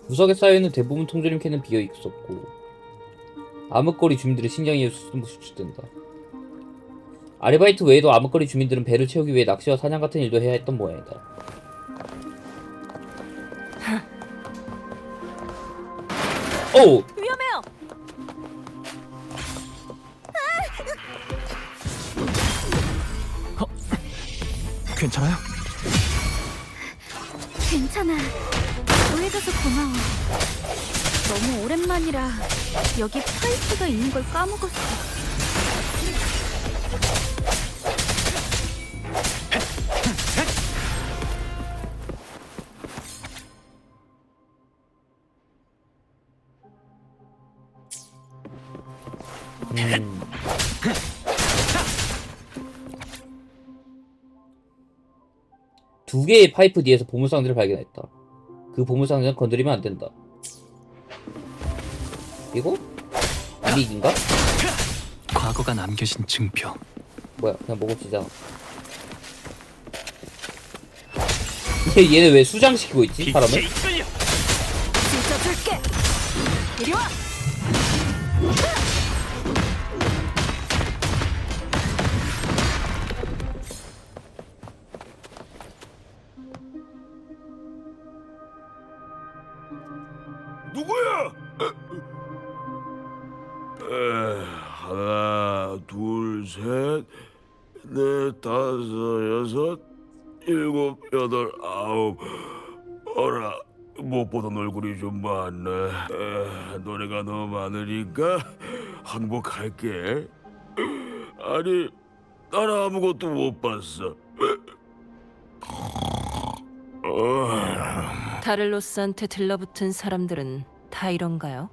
구석에 쌓여있는 대부분 통조림 캔은 비어 있었고 암흑거리 주민들의 신장이 수출된다. 아르바이트 외에도 암흑거리 주민들은 배를 채우기 위해 낚시와 사냥 같은 일도 해야 했던 모양이다. 오! 위험해요. 괜찮아요? 괜찮아. 구해줘서 고마워. 너무 오랜만이라 여기 파이프가 있는 걸 까먹었어. 두 개의 파이프 뒤에서 보물상자를 발견했다. 그 보물상자는 건드리면 안 된다. 이거? 이익인가? 과거가 남겨진 증표. 뭐야, 그냥 먹읍시다. 얘는 왜 수장시키고 있지, 사람을? 진짜 줄게. 이리 와. 누구야? 하나, 둘, 셋, 넷, 다섯, 여섯, 일곱, 여덟, 아홉. 어라, 못 보던 얼굴이 좀 많네. 노래가 너무 많으니까 항복할게. 아니, 난 아무것도 못 봤어. 다를로스한테 들러붙은 사람들은 다 이런가요?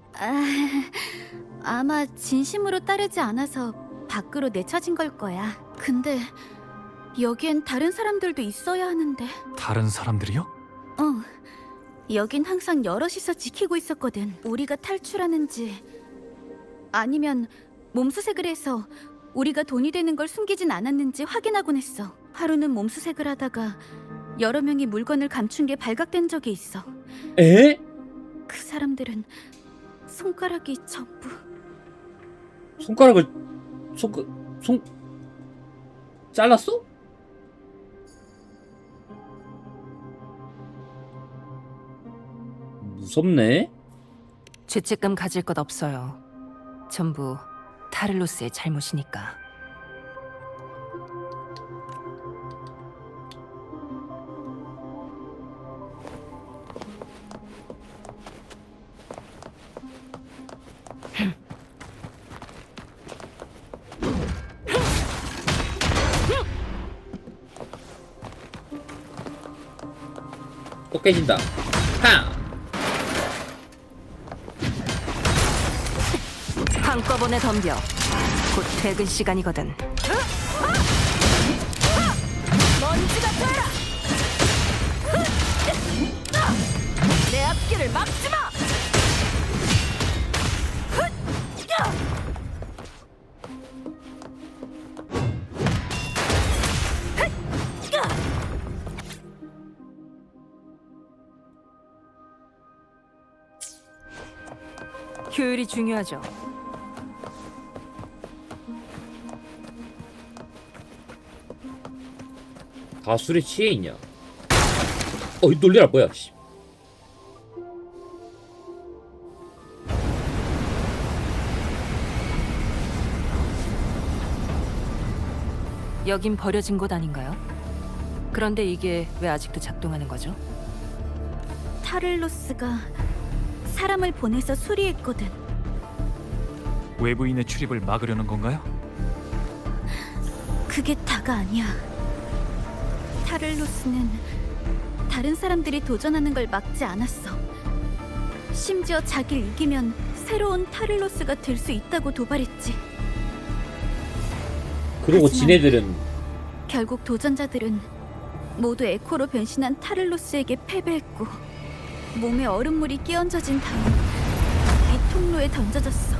아마 진심으로 따르지 않아서 밖으로 내쳐진 걸 거야. 근데 여기엔 다른 사람들도 있어야 하는데. 다른 사람들이요? 여긴 항상 여럿이서 지키고 있었거든. 우리가 탈출하는지 아니면 몸수색을 해서 우리가 돈이 되는 걸 숨기진 않았는지 확인하곤 했어. 하루는 몸수색을 하다가 여러 명이 물건을 감춘 게 발각된 적이 있어. 에? 그 사람들은 손가락이 전부. 손가락을 잘랐어? 무섭네. 죄책감 가질 것 없어요. 전부 타를로스의 잘못이니까. 또 깨진다. 팡! 한꺼번에 덤벼. 곧 퇴근 시간이거든. 먼지가 되라. 내 앞길을 막지 마. 효율이 중요하죠. 다 술에 취해 있냐? 이 놀래라 뭐야? 씨. 여긴 버려진 곳 아닌가요? 그런데 이게 왜 아직도 작동하는 거죠? 타를로스가 사람을 보내서 수리했거든. 외부인의 출입을 막으려는 건가요? 그게 다가 아니야. 타를로스는 다른 사람들이 도전하는 걸 막지 않았어. 심지어 자기를 이기면 새로운 타를로스가 될 수 있다고 도발했지. 그리고 하지만 지네들은 결국 도전자들은 모두 에코로 변신한 타를로스에게 패배했고 몸에 얼음물이 끼얹어진 다음 이 통로에 던져졌어.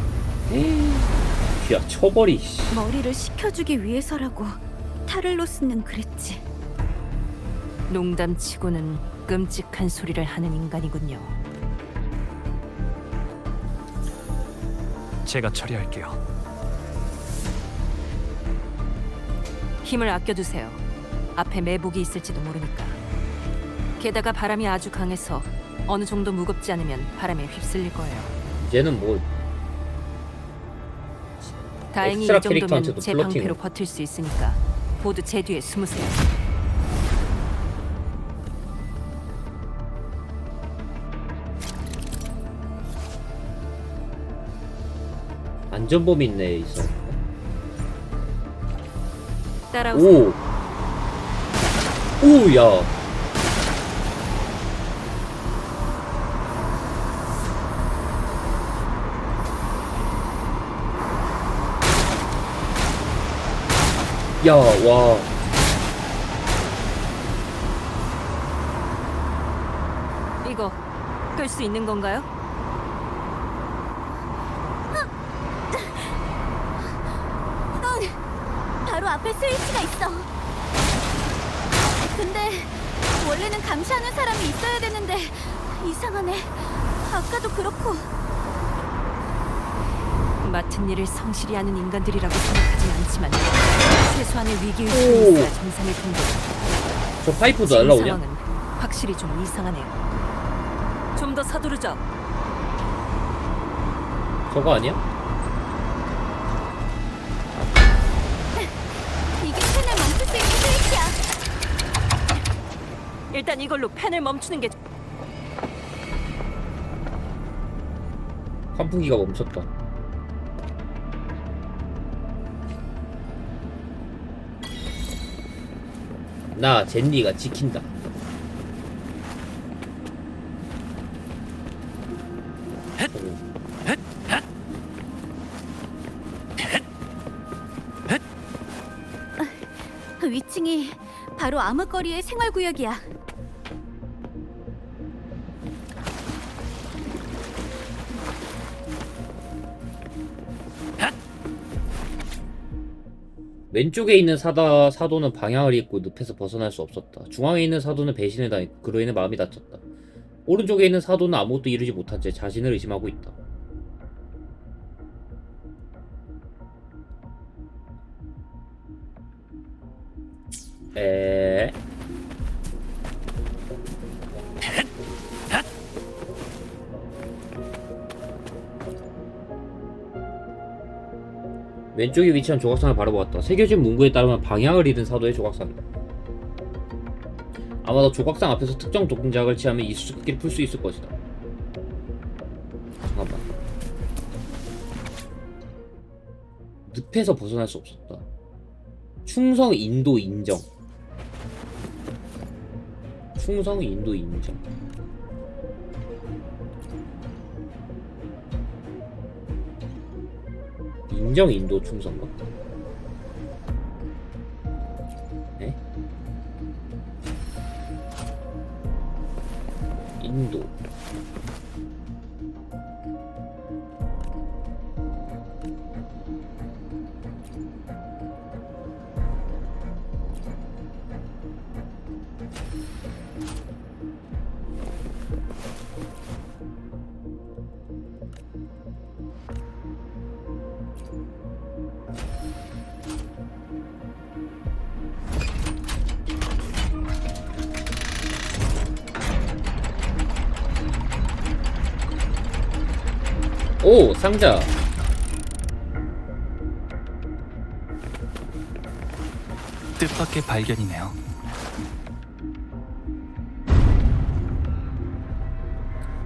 야 처벌이. 씨. 머리를 식혀주기 위해서라고 타를로스는 그랬지. 농담치고는 끔찍한 소리를 하는 인간이군요. 제가 처리할게요. 힘을 아껴두세요. 앞에 매복이 있을지도 모르니까. 게다가 바람이 아주 강해서 어느 정도 무겁지 않으면 바람에 휩쓸릴 거예요. 이제는 뭐 다행히 이 엑스트라 정도면 캐릭터한테도 제 플러팅을. 방패로 버틸 수 있으니까 모두 제 뒤에 숨으세요. 안전범 있네 있어. 따라오세요. 오. 오, 야. 야, 와. 이거 끌 수 있는 건가요? 바로 앞에 스위치가 있어. 근데 원래는 감시하는 사람이 있어야 되는데 이상하네. 아까도 그렇고. 맡은 일을 성실히 하는 인간들이라고 생각하진 않지만 최소한의 위기의식이 오. 있어야 정상일 텐데 저 파이프도 지금 날라오냐? 상황은 확실히 좀 이상하네요. 좀 더 서두르죠. 저거 아니야? 이게 펜을 멈출 수 있는 스위치야. 일단 이걸로 펜을 멈추는 게 환풍기가 멈췄다. 나 젠니가 지킨다. 위층이 바로 암흑거리의 생활구역이야. 왼쪽에 있는 사도는 방향을 잃고 늪에서 벗어날 수 없었다. 중앙에 있는 사도는 배신을 당했고 그로 인해 마음이 다쳤다. 오른쪽에 있는 사도는 아무것도 이루지 못한 채 자신을 의심하고 있다. 왼쪽에 위치한 조각상을 바라보았다. 새겨진 문구에 따르면 방향을 잃은 사도의 조각상이다. 아마도 조각상 앞에서 특정 동작을 취하면 이 수수께끼를 풀 수 있을 것이다. 잠깐만. 늪에서 벗어날 수 없었다. 충성 인도 인정. 충성 인도 인정. 인정 인도 충성가? 에? 인도. 오, 상자. 뜻밖의 발견이네요.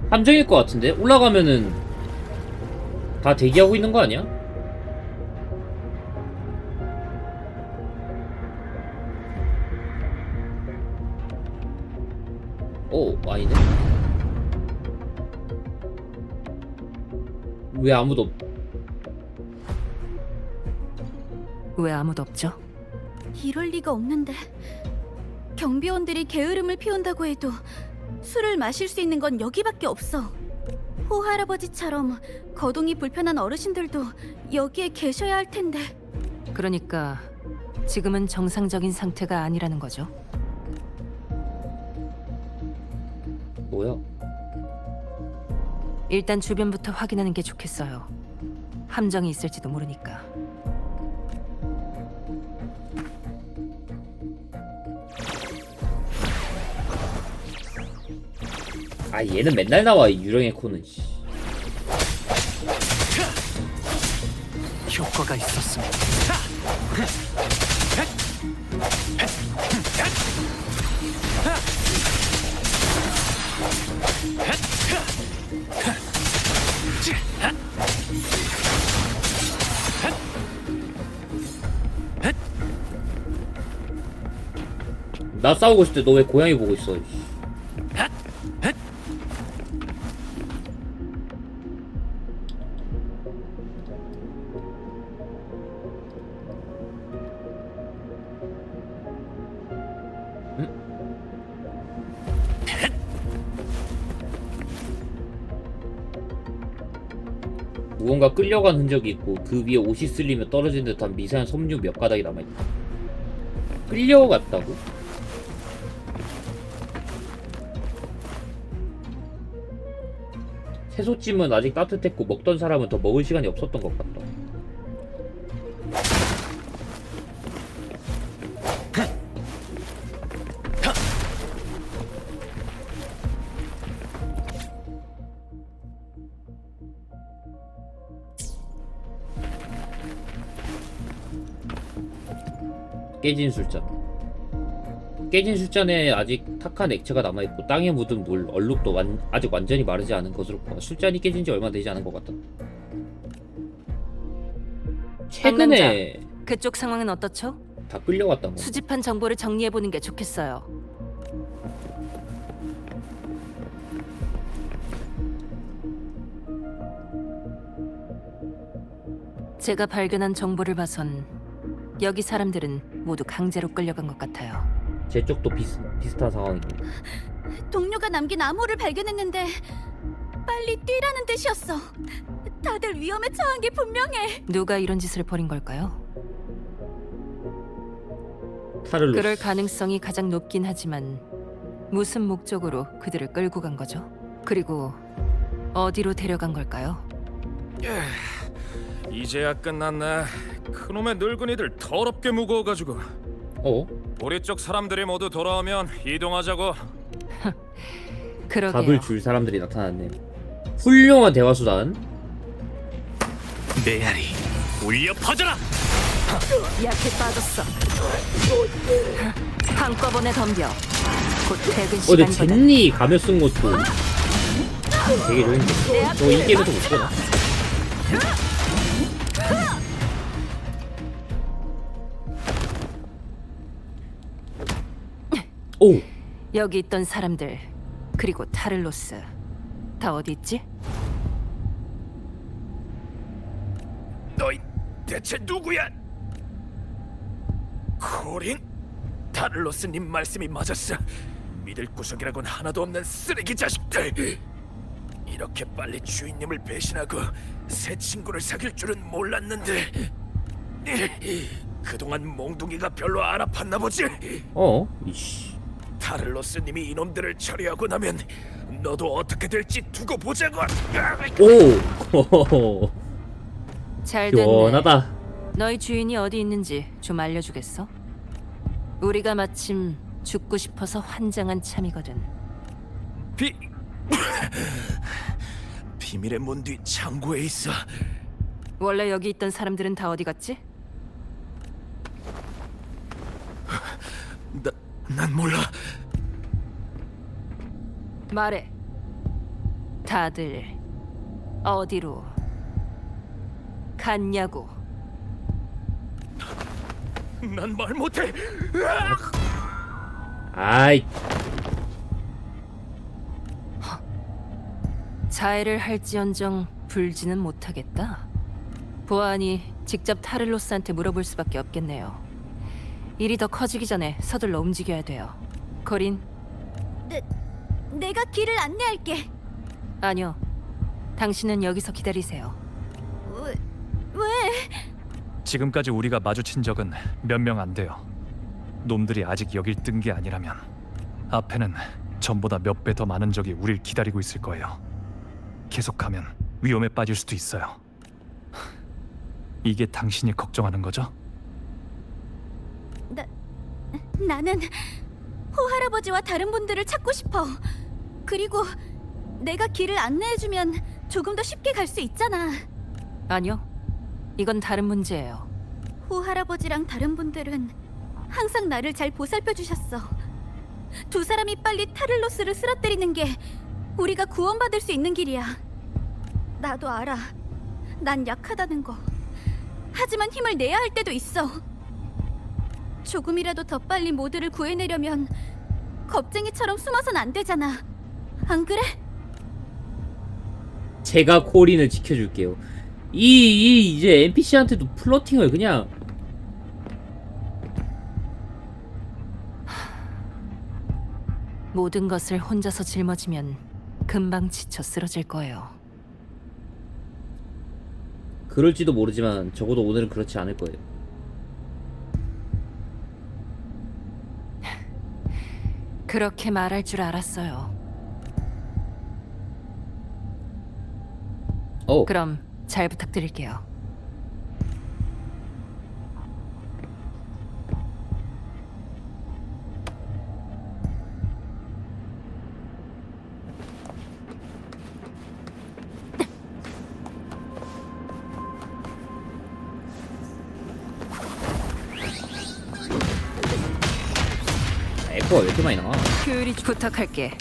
함정일 것 같은데? 올라가면은 다 대기하고 있는 거 아니야? 오, 아니네. 왜 아무도 왜 아무도 없죠? 이럴 리가 없는데. 경비원들이 게으름을 피운다고 해도 술을 마실 수 있는 건 여기밖에 없어. 호할아버지처럼 거동이 불편한 어르신들도 여기에 계셔야 할 텐데. 그러니까 지금은 정상적인 상태가 아니라는 거죠. 뭐야? 일단 주변부터 확인하는 게 좋겠어요. 함정이 있을지도 모르니까. 아, 얘는 맨날 나와, 이 유령의 코는. 씨. 효과가 있었습니다. 나 싸우고 있을 때 너 왜 고양이 보고 있어? 씨. 무언가 끌려간 흔적이 있고 그 위에 옷이 쓸리며 떨어진 듯한 미세한 섬유 몇 가닥이 남아있다. 끌려갔다고? 채소찜은 아직 따뜻했고 먹던 사람은 더 먹을 시간이 없었던 것 같다. 깨진 술잔. 깨진 술잔에 아직 탁한 액체가 남아있고 땅에 묻은 물, 얼룩도 아직 완전히 마르지 않은 것으로 보아 술잔이 깨진 지 얼마 되지 않은 것 같다. 최근에 그쪽 상황은 어떻죠? 다 끌려갔단 거. 수집한 정보를 정리해보는 게 좋겠어요. 제가 발견한 정보를 봐선 여기 사람들은 모두 강제로 끌려간 것 같아요. 제 쪽도 비슷한 상황이네. 동료가 남긴 암호를 발견했는데 빨리 뛰라는 뜻이었어. 다들 위험에 처한 게 분명해. 누가 이런 짓을 벌인 걸까요? 타를로스. 그럴 가능성이 가장 높긴 하지만 무슨 목적으로 그들을 끌고 간 거죠? 그리고 어디로 데려간 걸까요? 이제야 끝났네. 그놈의 늙은이들 더럽게 무거워가지고. 어? 우리 쪽 사람들이 모두 돌아오면 이동하자고. 그러게요. 답을 줄 사람들이 나타났네. 훌륭한 대화수단. 메아리, 울려 퍼져라! 약해 빠졌어. 한꺼번에 덤벼. 곧 퇴근 근데 시간이거든. 젠니 가며 쓴 것도 되게 좋은데. 저거 이 게임에서 못 쓰나? 오! 여기 있던 사람들 그리고 타를로스 다 어디 있지? 너희 대체 누구야? 코린? 타를로스님 말씀이 맞았어. 믿을 구석이라곤 하나도 없는 쓰레기 자식들. 이렇게 빨리 주인님을 배신하고 새 친구를 사귈 줄은 몰랐는데 그동안 몽둥이가 별로 안 아팠나 보지? 이씨. 타를로스님이 이놈들을 처리하고 나면 너도 어떻게 될지 두고 보자고. 오! 잘 됐네. 시원하다. 너희 주인이 어디 있는지 좀 알려주겠어? 우리가 마침 죽고 싶어서 환장한 참이거든. 비밀의 문 뒤 창고에 있어. 원래 여기 있던 사람들은 다 어디 갔지? 난 몰라. 말해. 다들 어디로 갔냐고. 난 말 못해. 아이, 자해를 할지언정 불지는 못하겠다. 보아하니 직접 타를로스한테 물어볼 수밖에 없겠네요. 일이 더 커지기 전에 서둘러 움직여야 돼요. 코린? 내가 길을 안내할게. 아니요. 당신은 여기서 기다리세요. 왜? 지금까지 우리가 마주친 적은 몇 명 안 돼요. 놈들이 아직 여길 뜬 게 아니라면 앞에는 전보다 몇 배 더 많은 적이 우릴 기다리고 있을 거예요. 계속하면 위험에 빠질 수도 있어요. 이게 당신이 걱정하는 거죠? 나는 호할아버지와 다른 분들을 찾고 싶어. 그리고 내가 길을 안내해주면 조금 더 쉽게 갈 수 있잖아. 아니요. 이건 다른 문제예요. 호할아버지랑 다른 분들은 항상 나를 잘 보살펴 주셨어. 두 사람이 빨리 타를로스를 쓰러뜨리는 게 우리가 구원받을 수 있는 길이야. 나도 알아. 난 약하다는 거. 하지만 힘을 내야 할 때도 있어. 조금이라도 더 빨리 모두를 구해내려면 겁쟁이처럼 숨어선 안 되잖아. 안 그래? 제가 코린을 지켜줄게요. 이제 NPC한테도 플러팅을 그냥. 모든 것을 혼자서 짊어지면 금방 지쳐 쓰러질 거예요. 그럴지도 모르지만 적어도 오늘은 그렇지 않을 거예요. 그렇게 말할 줄 알았어요. 그럼 잘 부탁드릴게요. 에코가 왜 이렇게 많이 나와? 효율이 부탁할게.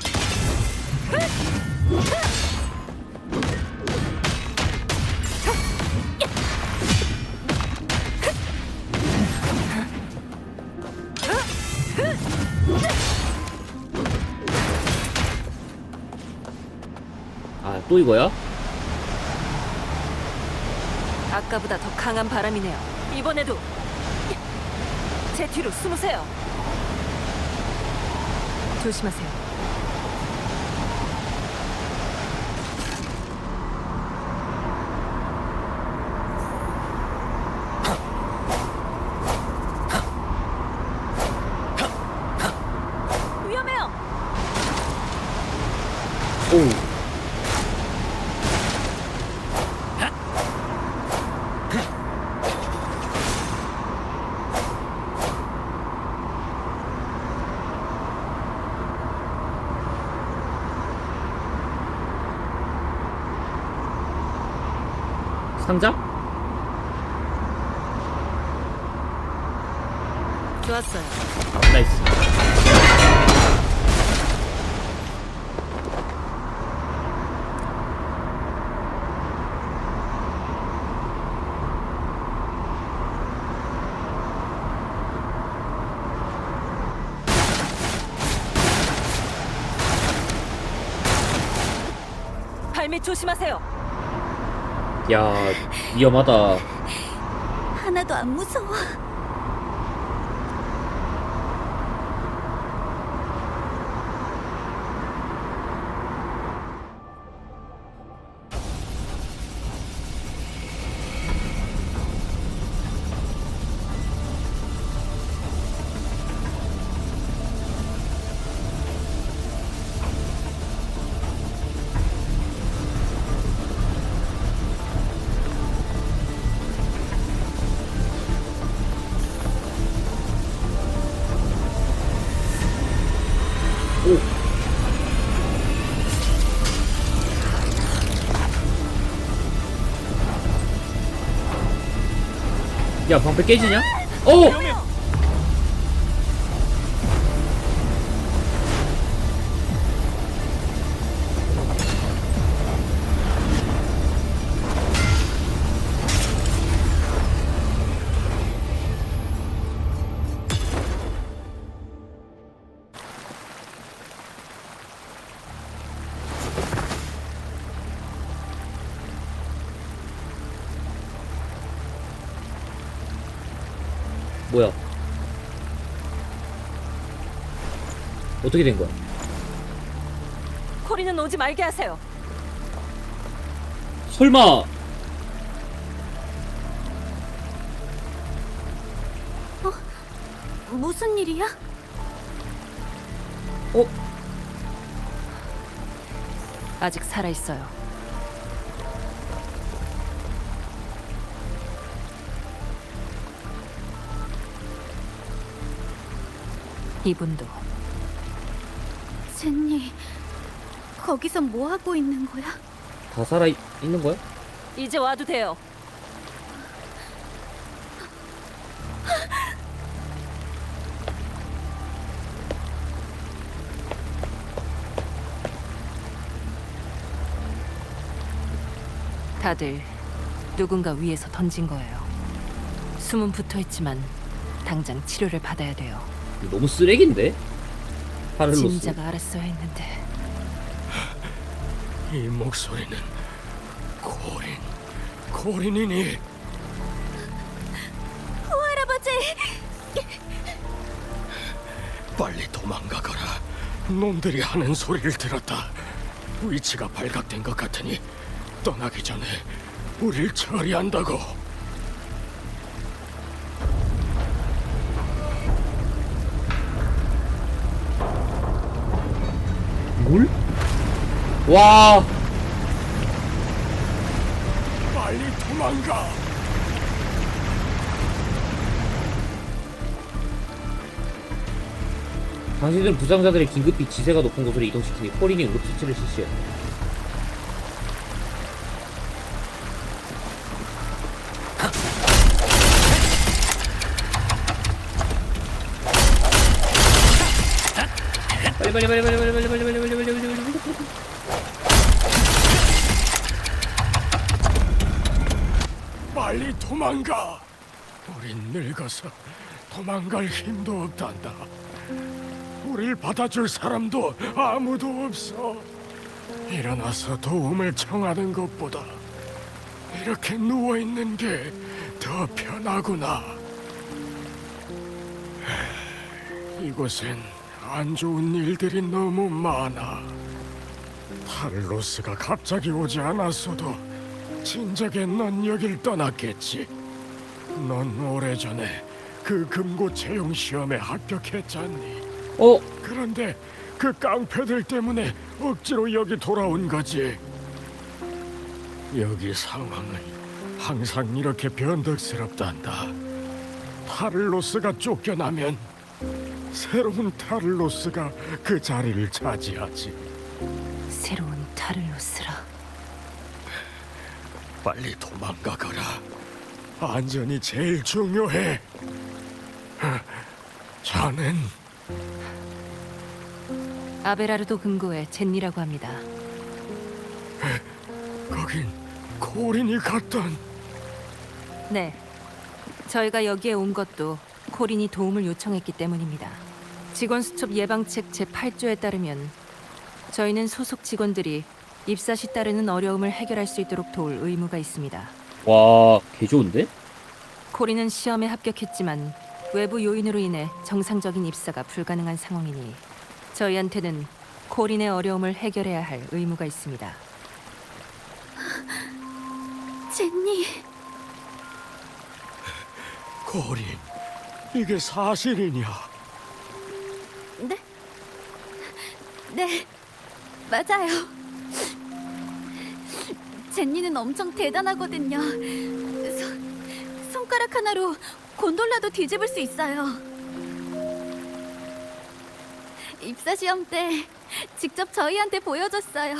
아, 또 이거야? 아까보다 더 강한 바람이네요. 이번에도 제 뒤로 숨으세요. 조심하세요. 위험해요. 오. 상자? 좋았어요. 나이스. 발밑 조심하세요. 야, 위험하다. 하나도 안 무서워. 야, 방패 깨지냐? 오! 뭐야? 어떻게 된 거야? 코리는 오지 말게 하세요. 설마 무슨 일이야? 아직 살아 있어요. 이분도. 젠니, 거기서 뭐 하고 있는 거야? 다 살아 있는 거야? 이제 와도 돼요. 다들 누군가 위에서 던진 거예요. 숨은 붙어있지만 당장 치료를 받아야 돼요. 너무 쓰레기인데? 파를로스. 진짜가 알았어야 했는데. 이 목소리는 코린이니? 할아버지! 빨리 도망가거라. 놈들이 하는 소리를 들었다. 위치가 발각된 것 같으니 떠나기 전에 우릴 처리한다고. 뭘? 와, 빨리 도망가. 당신들은 부상자들을 긴급히 지세가 높은 곳으로 이동시키니 코린이 응급처치를 실시해. 빨리. 빨리 도망가. 우린 늙어서 도망갈 힘도 없단다. 우릴 받아줄 사람도 아무도 없어. 일어나서 도움을 청하는 것보다 이렇게 누워있는 게 더 편하구나. 이곳엔 안 좋은 일들이 너무 많아. 타를로스가 갑자기 오지 않았어도 진작에 넌 여길 떠났겠지. 넌 오래전에 그 금고 채용 시험에 합격했잖니. 그런데 그 깡패들 때문에 억지로 여기 돌아온 거지. 여기 상황은 항상 이렇게 변덕스럽단다. 타를로스가 쫓겨나면 새로운 타를로스가 그 자리를 차지하지. 새로운 타를로스라. 빨리 도망가거라. 안전이 제일 중요해. 자넨 아베라르도 금고의 젠니라고 합니다. 거긴 코린이 갔던. 네, 저희가 여기에 온 것도 코린이 도움을 요청했기 때문입니다. 직원 수첩 예방책 제8조에 따르면 저희는 소속 직원들이 입사 시 따르는 어려움을 해결할 수 있도록 도울 의무가 있습니다. 와, 개 좋은데? 코린은 시험에 합격했지만 외부 요인으로 인해 정상적인 입사가 불가능한 상황이니 저희한테는 코린의 어려움을 해결해야 할 의무가 있습니다. 젠니, 코린, 이게 사실이냐? 네? 네, 맞아요. 젠니는 엄청 대단하거든요. 손가락 하나로 곤돌라도 뒤집을 수 있어요. 입사 시험 때 직접 저희한테 보여줬어요.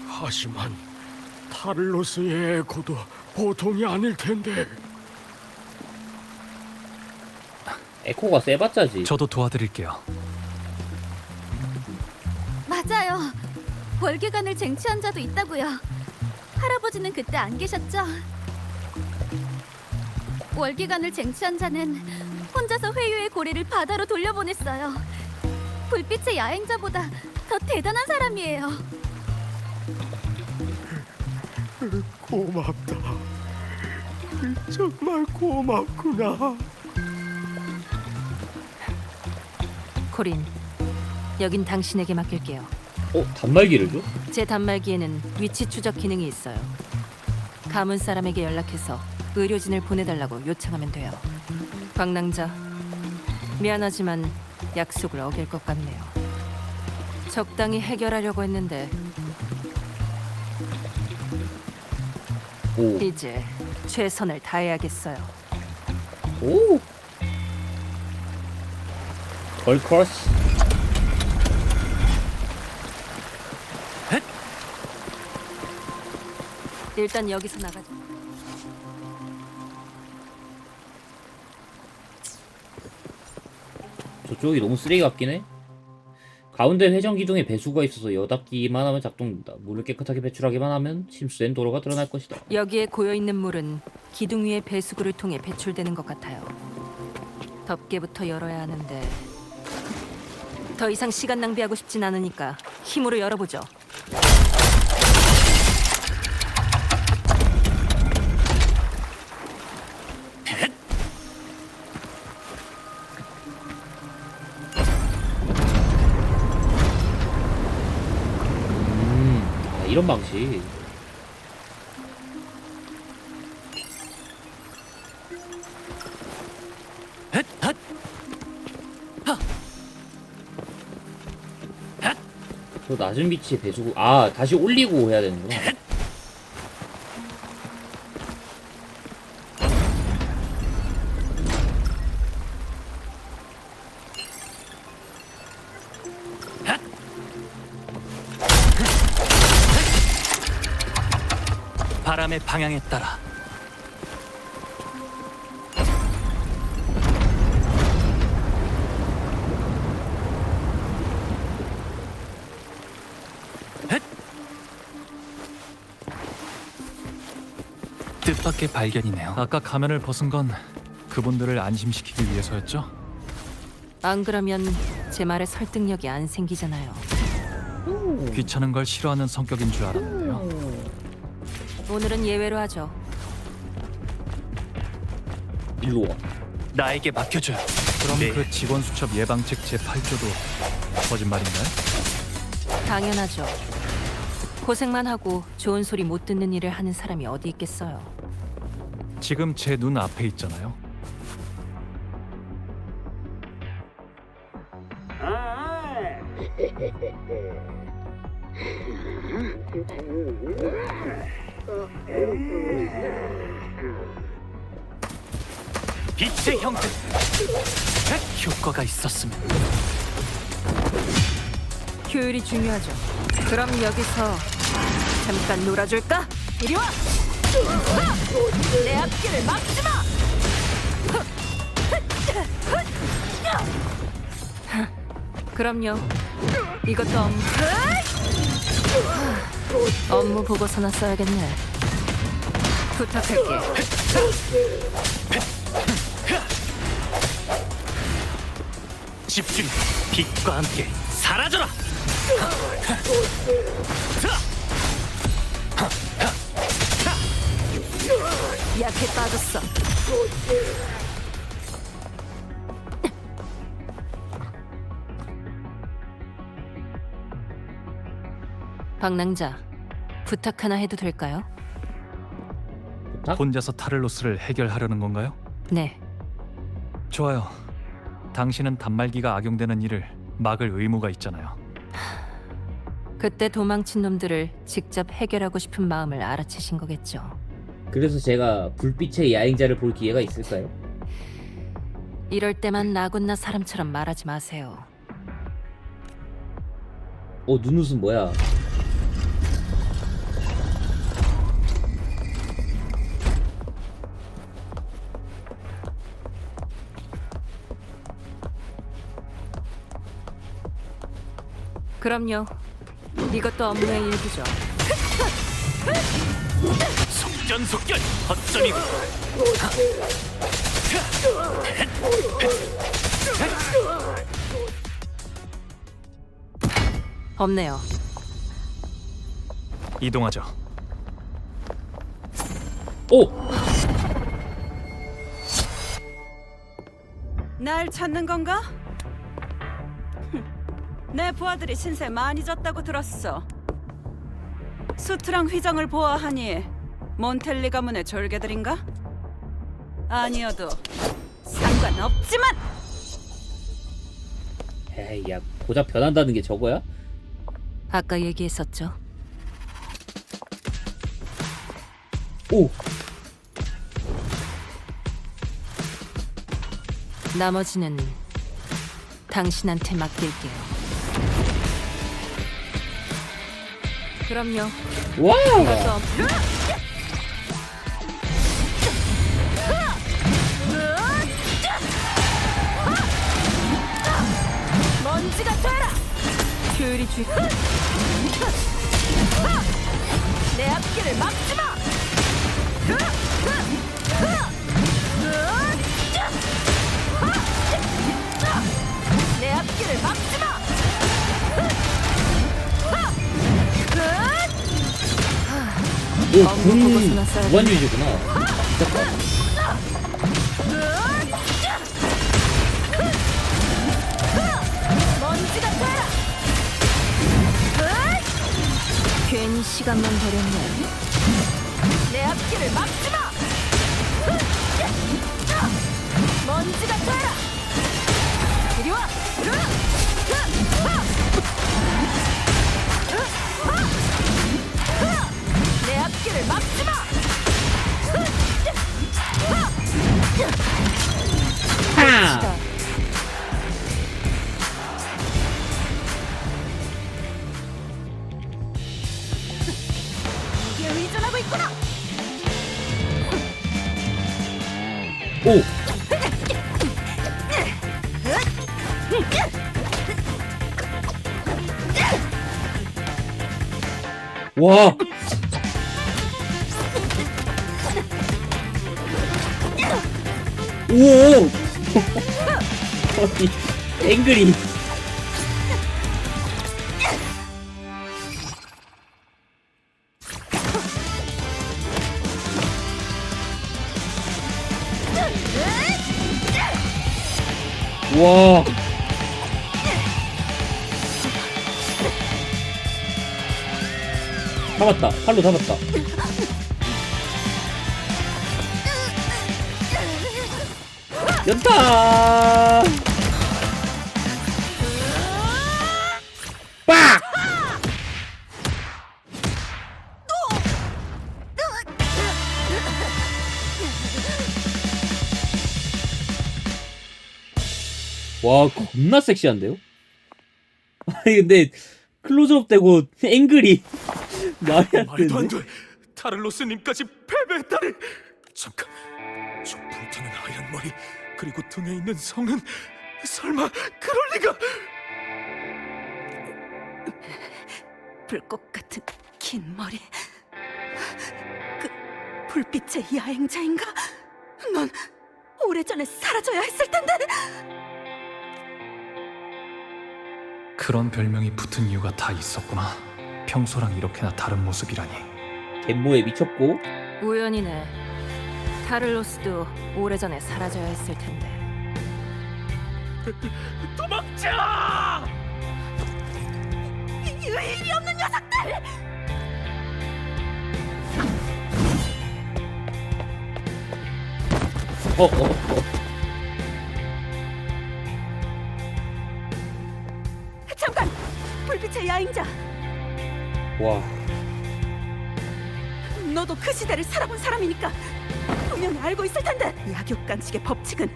하지만 타를로스의 에코도 보통이 아닐 텐데. 에코가 세봤자지. 저도 도와드릴게요. 맞아요. 월계관을 쟁취한 자도 있다고요. 할아버지는 그때 안 계셨죠? 월계관을 쟁취한 자는 혼자서 회유의 고리를 바다로 돌려보냈어요. 불빛의 야행자보다 더 대단한 사람이에요. 고맙다. 정말 고맙구나. 코린, 여긴 당신에게 맡길게요. 단말기를 줘? 제 단말기에는 위치 추적 기능이 있어요. 가문 사람에게 연락해서 의료진을 보내달라고 요청하면 돼요. 방랑자, 미안하지만 약속을 어길 것 같네요. 적당히 해결하려고 했는데 오. 이제 최선을 다해야겠어요. 오. 걸크러쉬. 일단 여기서 나가자. 저쪽이 너무 쓰레기 같긴 해. 가운데 회전 기둥에 배수구가 있어서 여닫기만 하면 작동된다. 물을 깨끗하게 배출하기만 하면 침수된 도로가 드러날 것이다. 여기에 고여있는 물은 기둥 위의 배수구를 통해 배출되는 것 같아요. 덮개부터 열어야 하는데 더 이상 시간 낭비하고 싶진 않으니까 힘으로 열어보죠. 이런 방식. 저 낮은 위치에 배수구. 다시 올리고 해야 되는구나. 바람의 방향에 따라. 뜻밖의 발견이네요. 아까 가면을 벗은 건 그분들을 안심시키기 위해서였죠? 안 그러면 제 말에 설득력이 안 생기잖아요. 귀찮은 걸 싫어하는 성격인 줄 알았는데요. 오늘은 예외로 하죠. 일로 와. 나에게 맡겨줘요. 그럼 그 직원 수첩 예방책 제8조도 거짓말인가요? 당연하죠. 고생만 하고 좋은 소리 못 듣는 일을 하는 사람이 어디 있겠어요. 지금 제 눈 앞에 있잖아요. 빛의 형태. 효과가 있었으면. 효율이 중요하죠. 그럼 여기서 잠깐 놀아줄까? 이리 와! 내 앞길을 막지 마! 그럼요. 이것도 업무 보고서나 써야겠네. 부탁할게. 집중. 빛과 함께 사라져라. 약해 빠졌어. 방랑자, 부탁 하나 해도 될까요? 부탁? 혼자서 타를로스를 해결하려는 건가요? 네. 좋아요. 당신은 단말기가 악용되는 일을 막을 의무가 있잖아요. 그때 도망친 놈들을 직접 해결하고 싶은 마음을 알아채신 거겠죠. 그래서 제가 불빛의 야행자를 볼 기회가 있을까요? 이럴 때만 나곤나 사람처럼 말하지 마세요. 눈웃음 뭐야? 그럼요. 이것도 업무의 일부죠. 속전속결. 헛전이고. 없네요. 이동하죠. 오! 날 찾는 건가? 내 부하들이 신세 많이 졌다고 들었어. 수트랑 휘정을 보아하니 몬텔리 가문의 졸개들인가? 아니어도 상관없지만. 에이, 야, 고작 변한다는 게 저거야? 아까 얘기했었죠. 오! 나머지는 당신한테 맡길게요. 그럼요. 와우! 이것도 없... 먼지가 되라! 효율이 쥐... 내 앞길을 막지 마! 내 앞길을 막지 마! 오, 업무 군 보고서나 써야 무한유지구나. 미쳤다. 먼지가 되라! 괜히 시간만 버렸네. 내 앞길을 막지 마! 먼지가 되라! 이리 와! 내 앞길을 막지 마! 하! 이게 의존하고 있구나. 오! 와! 오! 아니, 앵글이. 와! 잡았다. 팔로 잡았다. 연타! 빡! 와, 겁나 섹시한데요? 아니 근데 클로즈업 되고 앵글이 말이 안 말도 안 되는데? 돼. 타를로스님까지 패배했다니. 잠깐. 저 불타는 하얀 머리, 그리고 등에 있는 성은 설마 그럴 리가? 불꽃 같은 긴 머리. 그 불빛의 야행자인가? 넌 오래전에 사라져야 했을 텐데. 그런 별명이 붙은 이유가 다 있었구나. 평소랑 이렇게나 다른 모습이라니. 갯모에 미쳤고. 우연이네. 카를로스도 오래전에 사라져야 했을 텐데. 도망쳐! 의리 없는 녀석들! 잠깐! 불빛의 야행자! 와. 너도 그 시대를 살아본 사람이니까 분명히 알고 있을 텐데 약육강식의 법칙은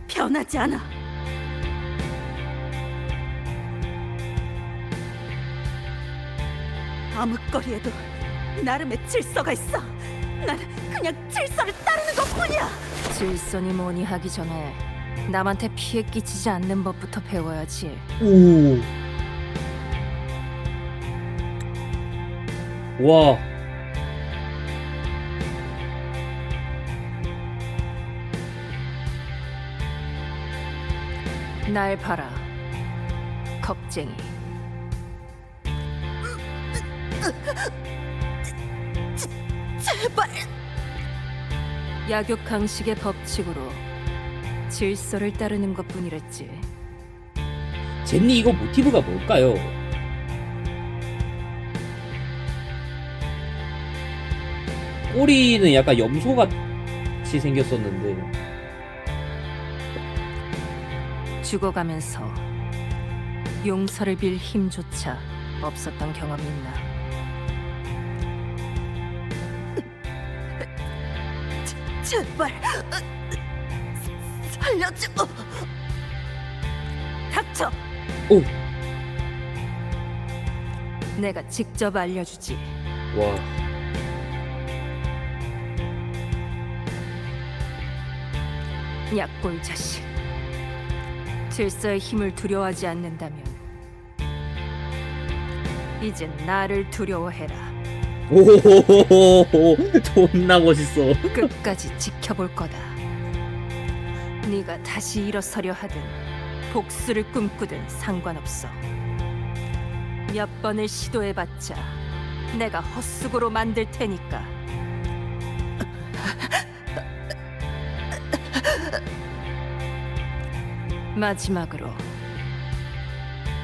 변하지 않아. 아뭇거리에도 나름의 질서가 있어. 난 그냥 질서를 따르는 것뿐이야. 질서니 뭐니 하기 전에 남한테 피해 끼치지 않는 법부터 배워야지. 오. 와. 날 봐라, 겁쟁이. 제발. 약육강식의 법칙으로 질서를 따르는 것뿐이랬지. 젠니 이거 모티브가 뭘까요? 꼬리는 약간 염소같이 생겼었는데. 죽어가면서 용서를 빌 힘조차 없었던 경험이 있나? 제발 살려줘. 닥쳐. 오. 내가 직접 알려주지. 와. 약골 자식. 질서의 힘을 두려워하지 않는다면 이젠 나를 두려워해라. 오호호호호. 존나 멋있어. 끝까지 지켜볼 거다. 네가 다시 일어서려 하든 복수를 꿈꾸든 상관없어. 몇 번을 시도해봤자 내가 헛수고로 만들 테니까. 마지막으로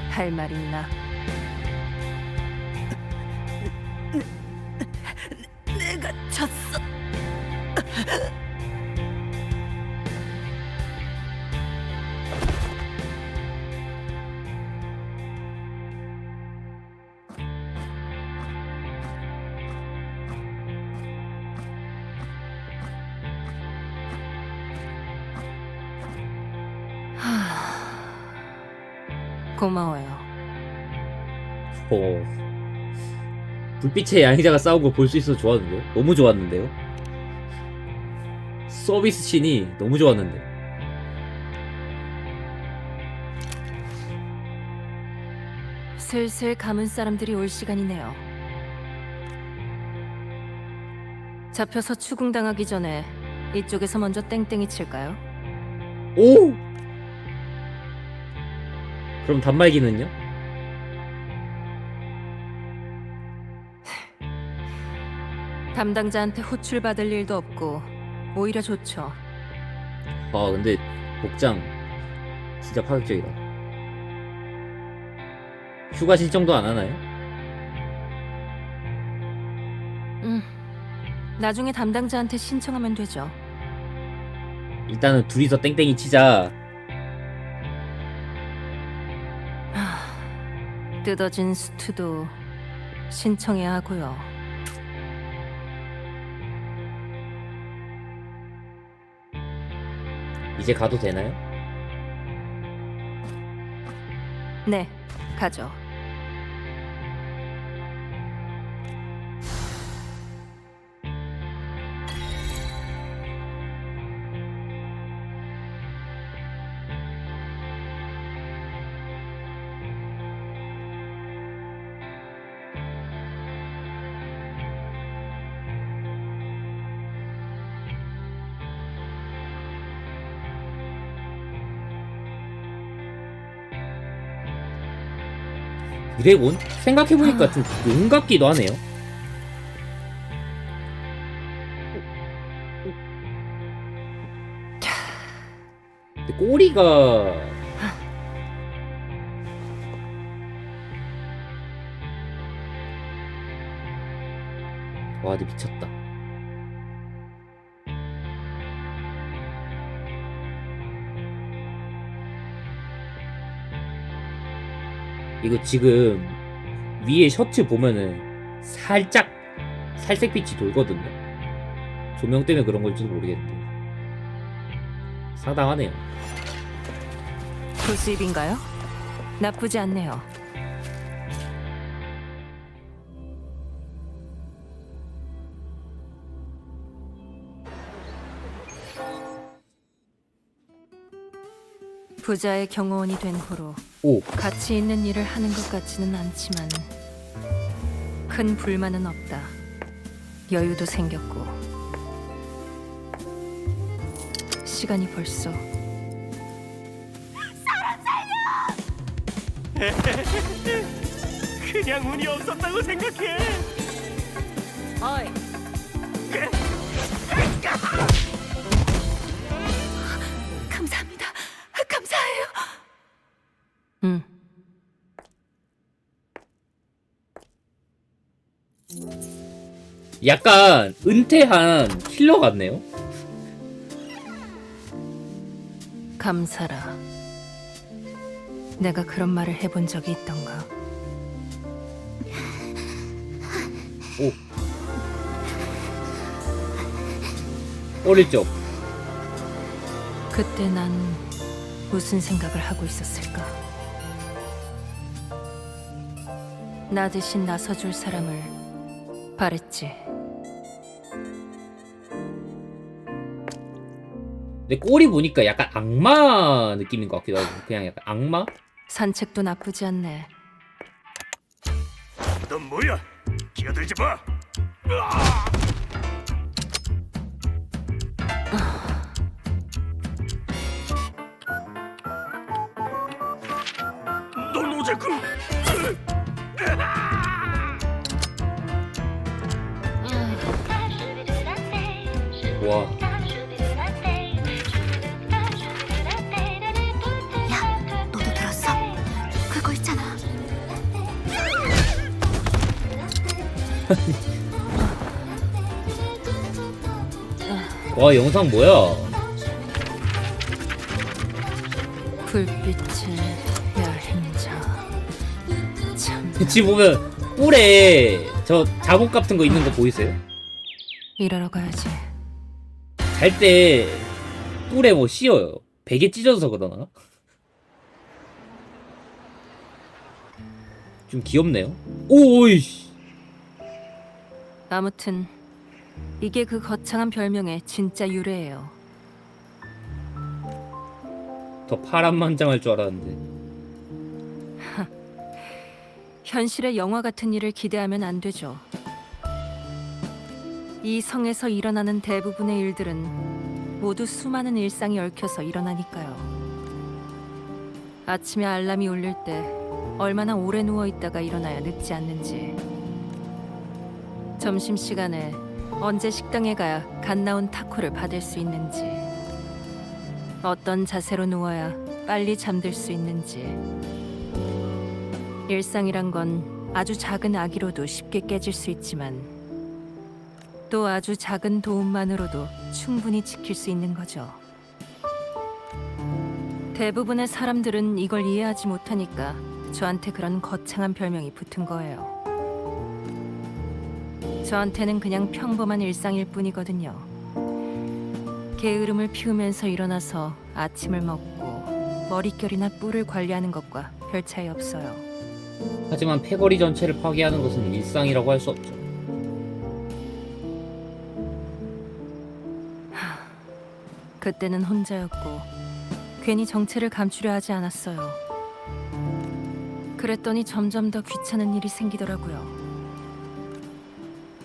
할 말 있나? 내가 졌어. 고마워요. 불빛의 양의자가 싸운 거 볼 수 있어서 좋았는데요? 너무 좋았는데요? 서비스 씬이 너무 좋았는데. 슬슬 감은 사람들이 올 시간이네요. 잡혀서 추궁당하기 전에 이쪽에서 먼저 땡땡이 칠까요? 오! 그럼 단말기는요? 담당자한테 호출 받을 일도 없고 오히려 좋죠. 아 근데 복장 진짜 파격적이다. 휴가 신청도 안 하나요? 나중에 담당자한테 신청하면 되죠. 일단은 둘이서 땡땡이 치자. 뜯어진 수트도 신청해야 하고요. 이제 가도 되나요? 네, 가죠. 드래곤? 생각해보니까 좀 용 같기도 하네요. 근데 꼬리가 와, 근데 미쳤다. 이거 지금 위에 셔츠 보면은 살짝 살색빛이 돌거든요. 조명 때문에 그런 걸지도 모르겠는데 상당하네요. 구수입인가요? 나쁘지 않네요. 부자의 경호원이 된 후로 오, 가치 있는 일을 하는 것 같지는 않지만 큰 불만은 없다. 여유도 생겼고 시간이 벌써 그냥 운이 없었다고 생각해. 어이. 감사합니다. 감사해요. 응. 약간 은퇴한 킬러 같네요. 감사라. 내가 그런 말을 해본 적이 있던가? 오, 어릴 적 그때 난 무슨 생각을 하고 있었을까? 나 대신 나서줄 사람을 바랬지. 근데 꼬리 보니까 약간 악마 느낌인 것 같기도 하고, 그냥 약간 악마? 산책도 나쁘지 않네. 넌 뭐야? 끼어들지 마. 넌 어제 그 와, 야, 너도 들었어? 그거 있잖아. 와, 영상 뭐야? 불빛의 야행자. 참 지금 보면 뿔에 저 자국 같은 거 있는 거 보이세요? 일하러 가야지. 잘 때 뿔에 뭐 씌어요. 베개 찢어서 그러나? 좀 귀엽네요. 오이씨. 아무튼 이게 그 거창한 별명의 진짜 유래예요. 더 파란만장할 줄 알았는데. 현실의 영화 같은 일을 기대하면 안 되죠. 이 성에서 일어나는 대부분의 일들은 모두 수많은 일상이 얽혀서 일어나니까요. 아침에 알람이 울릴 때 얼마나 오래 누워 있다가 일어나야 늙지 않는지, 점심시간에 언제 식당에 가야 갓 나온 타코를 받을 수 있는지, 어떤 자세로 누워야 빨리 잠들 수 있는지. 일상이란 건 아주 작은 악의로도 쉽게 깨질 수 있지만 또 아주 작은 도움만으로도 충분히 지킬 수 있는 거죠. 대부분의 사람들은 이걸 이해하지 못하니까 저한테 그런 거창한 별명이 붙은 거예요. 저한테는 그냥 평범한 일상일 뿐이거든요. 게으름을 피우면서 일어나서 아침을 먹고 머릿결이나 뿔을 관리하는 것과 별 차이 없어요. 하지만 패거리 전체를 파괴하는 것은 일상이라고 할 수 없죠. 그때는 혼자였고 괜히 정체를 감추려 하지 않았어요. 그랬더니 점점 더 귀찮은 일이 생기더라고요.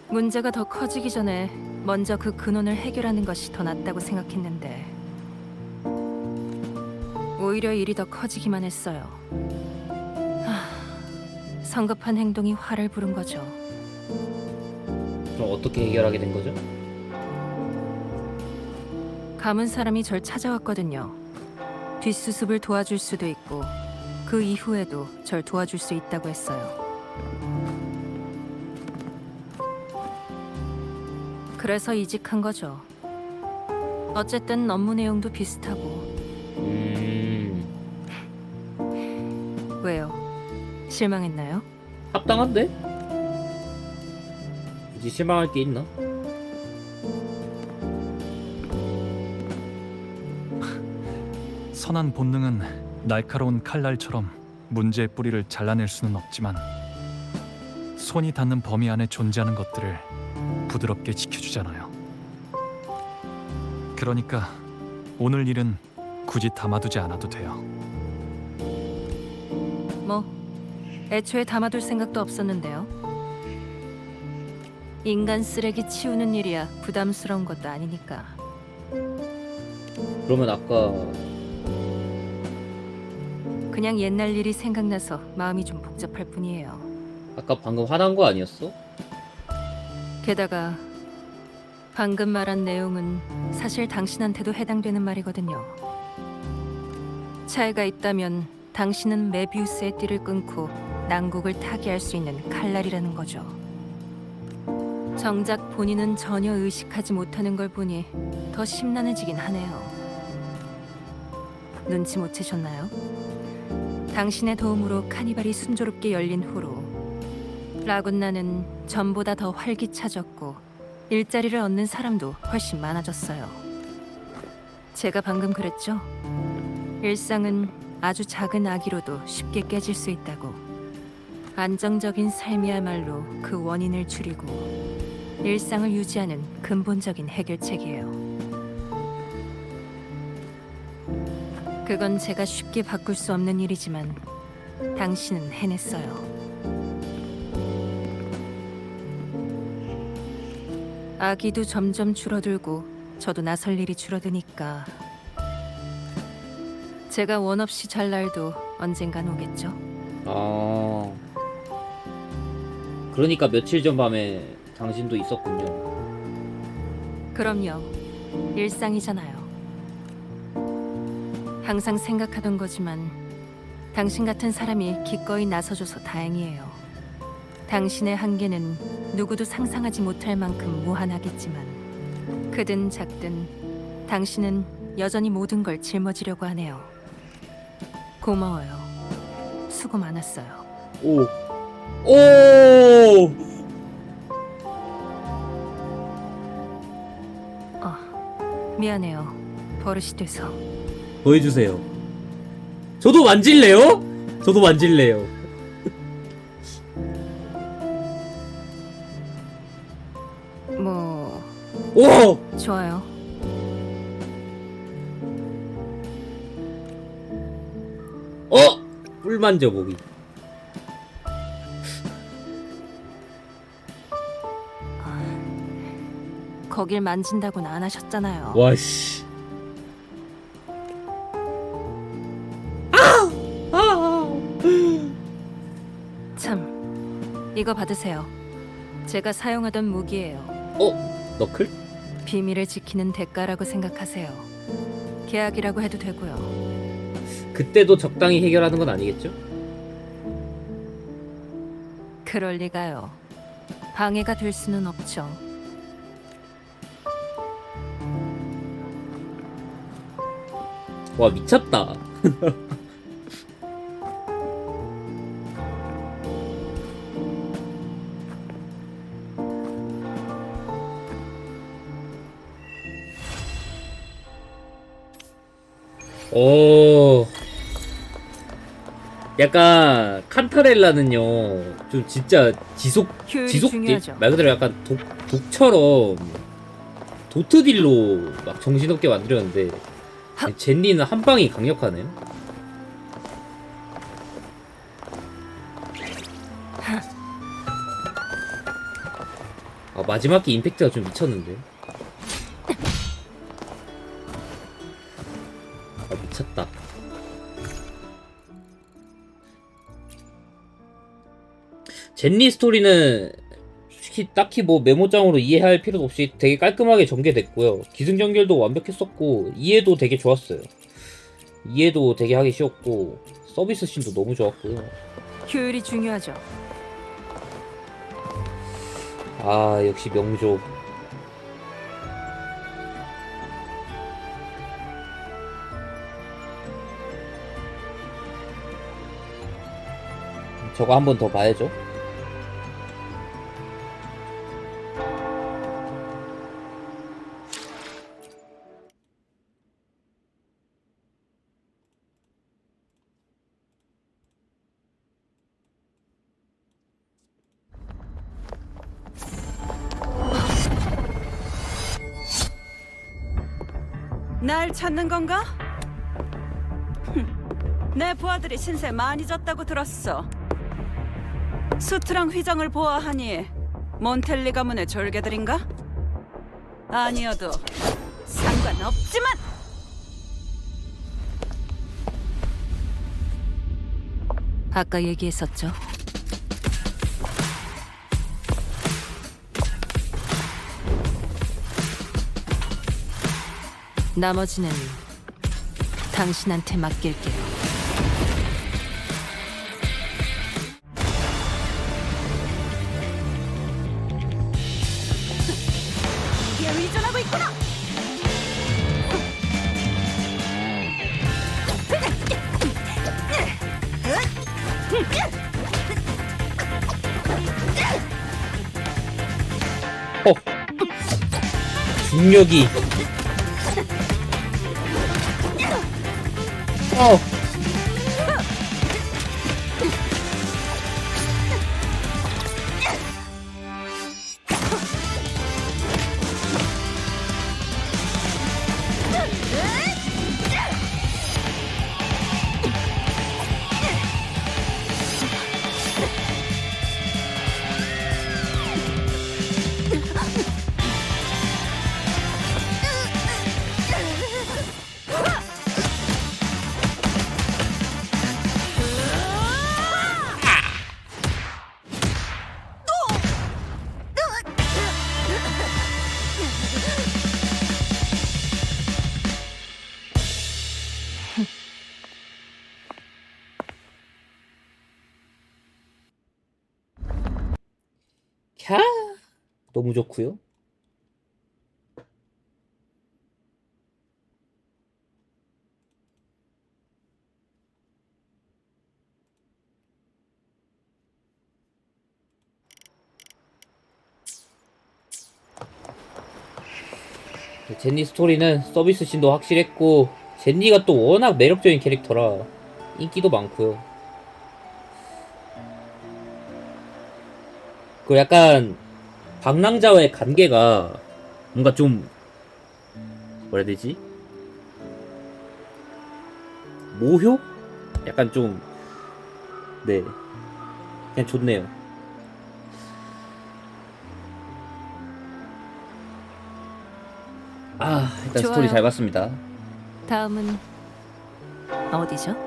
문제가 더 커지기 전에 먼저 그 근원을 해결하는 것이 더 낫다고 생각했는데 오히려 일이 더 커지기만 했어요. 성급한 행동이 화를 부른 거죠. 그럼 어떻게 해결하게 된 거죠? 감은 사람이 절 찾아왔거든요. 뒷수습을 도와줄 수도 있고 그 이후에도 절 도와줄 수 있다고 했어요. 그래서 이직한 거죠. 어쨌든 업무 내용도 비슷하고. 왜요? 실망했나요? 합당한데? 굳이 실망할 게 있나? 선한 본능은 날카로운 칼날처럼 문제의 뿌리를 잘라낼 수는 없지만 손이 닿는 범위 안에 존재하는 것들을 부드럽게 지켜주잖아요. 그러니까 오늘 일은 굳이 담아두지 않아도 돼요. 뭐 애초에 담아둘 생각도 없었는데요. 인간 쓰레기 치우는 일이야 부담스러운 것도 아니니까. 그러면 아까 그냥 옛날 일이 생각나서 마음이 좀 복잡할 뿐이에요. 방금 화난 거 아니었어? 게다가 방금 말한 내용은 사실 당신한테도 해당되는 말이거든요. 차이가 있다면 당신은 메비우스의 띠를 끊고 난국을 타개할 수 있는 칼날이라는 거죠. 정작 본인은 전혀 의식하지 못하는 걸 보니 더 심란해지긴 하네요. 눈치 못 채셨나요? 당신의 도움으로 카니발이 순조롭게 열린 후로 라군나는 전보다 더 활기차졌고 일자리를 얻는 사람도 훨씬 많아졌어요. 제가 방금 그랬죠? 일상은 아주 작은 악의로도 쉽게 깨질 수 있다고. 안정적인 삶이야말로 그 원인을 줄이고 일상을 유지하는 근본적인 해결책이에요. 그건 제가 쉽게 바꿀 수 없는 일이지만 당신은 해냈어요. 아기도 점점 줄어들고 저도 나설 일이 줄어드니까 제가 원 없이 잘 날도 언젠간 오겠죠. 아, 그러니까 며칠 전 밤에 당신도 있었군요. 그럼요. 일상이잖아요. 항상 생각하던 거지만 당신 같은 사람이 기꺼이 나서줘서 다행이에요. 당신의 한계는 누구도 상상하지 못할 만큼 무한하겠지만 크든 작든 당신은 여전히 모든 걸 짊어지려고 하네요. 고마워요. 수고 많았어요. 오, 오, 미안해요. 버릇이 돼서. 보여주세요. 저도 만질래요? 저도 만질래요. 뭐 오, 좋아요. 뿔 만져보기. 거길 만진다고는 안 하셨잖아요. 와씨. 참, 이거 받으세요. 제가 사용하던 무기예요. 너클? 비밀을 지키는 대가라고 생각하세요. 계약이라고 해도 되고요. 그때도 적당히 해결하는 건 아니겠죠? 그럴 리가요. 방해가 될 수는 없죠. 와, 미쳤다. 오, 약간 칸타렐라는요 좀 진짜 효율이 지속 중요하죠. 말 그대로 약간 독처럼 도트딜로 막 정신없게 만들었는데 젠니는 한 방이 강력하네요. 아, 마지막 게 임팩트가 좀 미쳤는데. 아, 미쳤다. 젠니 스토리는 솔직히 딱히 뭐 메모장으로 이해할 필요도 없이 되게 깔끔하게 전개됐고요. 기승전결도 완벽했었고 이해도 되게 좋았어요. 이해도 되게 하기 쉬웠고 서비스 씬도 너무 좋았고요. 효율이 중요하죠. 아 역시 명조. 저거 한 번 더 봐야죠. 날 찾는 건가? 내 부하들이 신세 많이 졌다고 들었어. 수트랑 휘장을 보아하니 몬텔리 가문의 졸개들인가? 아니어도 상관없지만. 아까 얘기했었죠. 나머지는 당신한테 맡길게요. 이게 의존하고 있구나. 중력이. 캬 너무 좋고요. 제니 스토리는 서비스 씬도 확실했고 제니가 또 워낙 매력적인 캐릭터라 인기도 많고요. 그 약간 방랑자와의 관계가 뭔가 좀 뭐라 해야 되지? 모효? 약간 좀 네 그냥 좋네요. 일단 좋아요. 스토리 잘 봤습니다. 다음은 어디죠?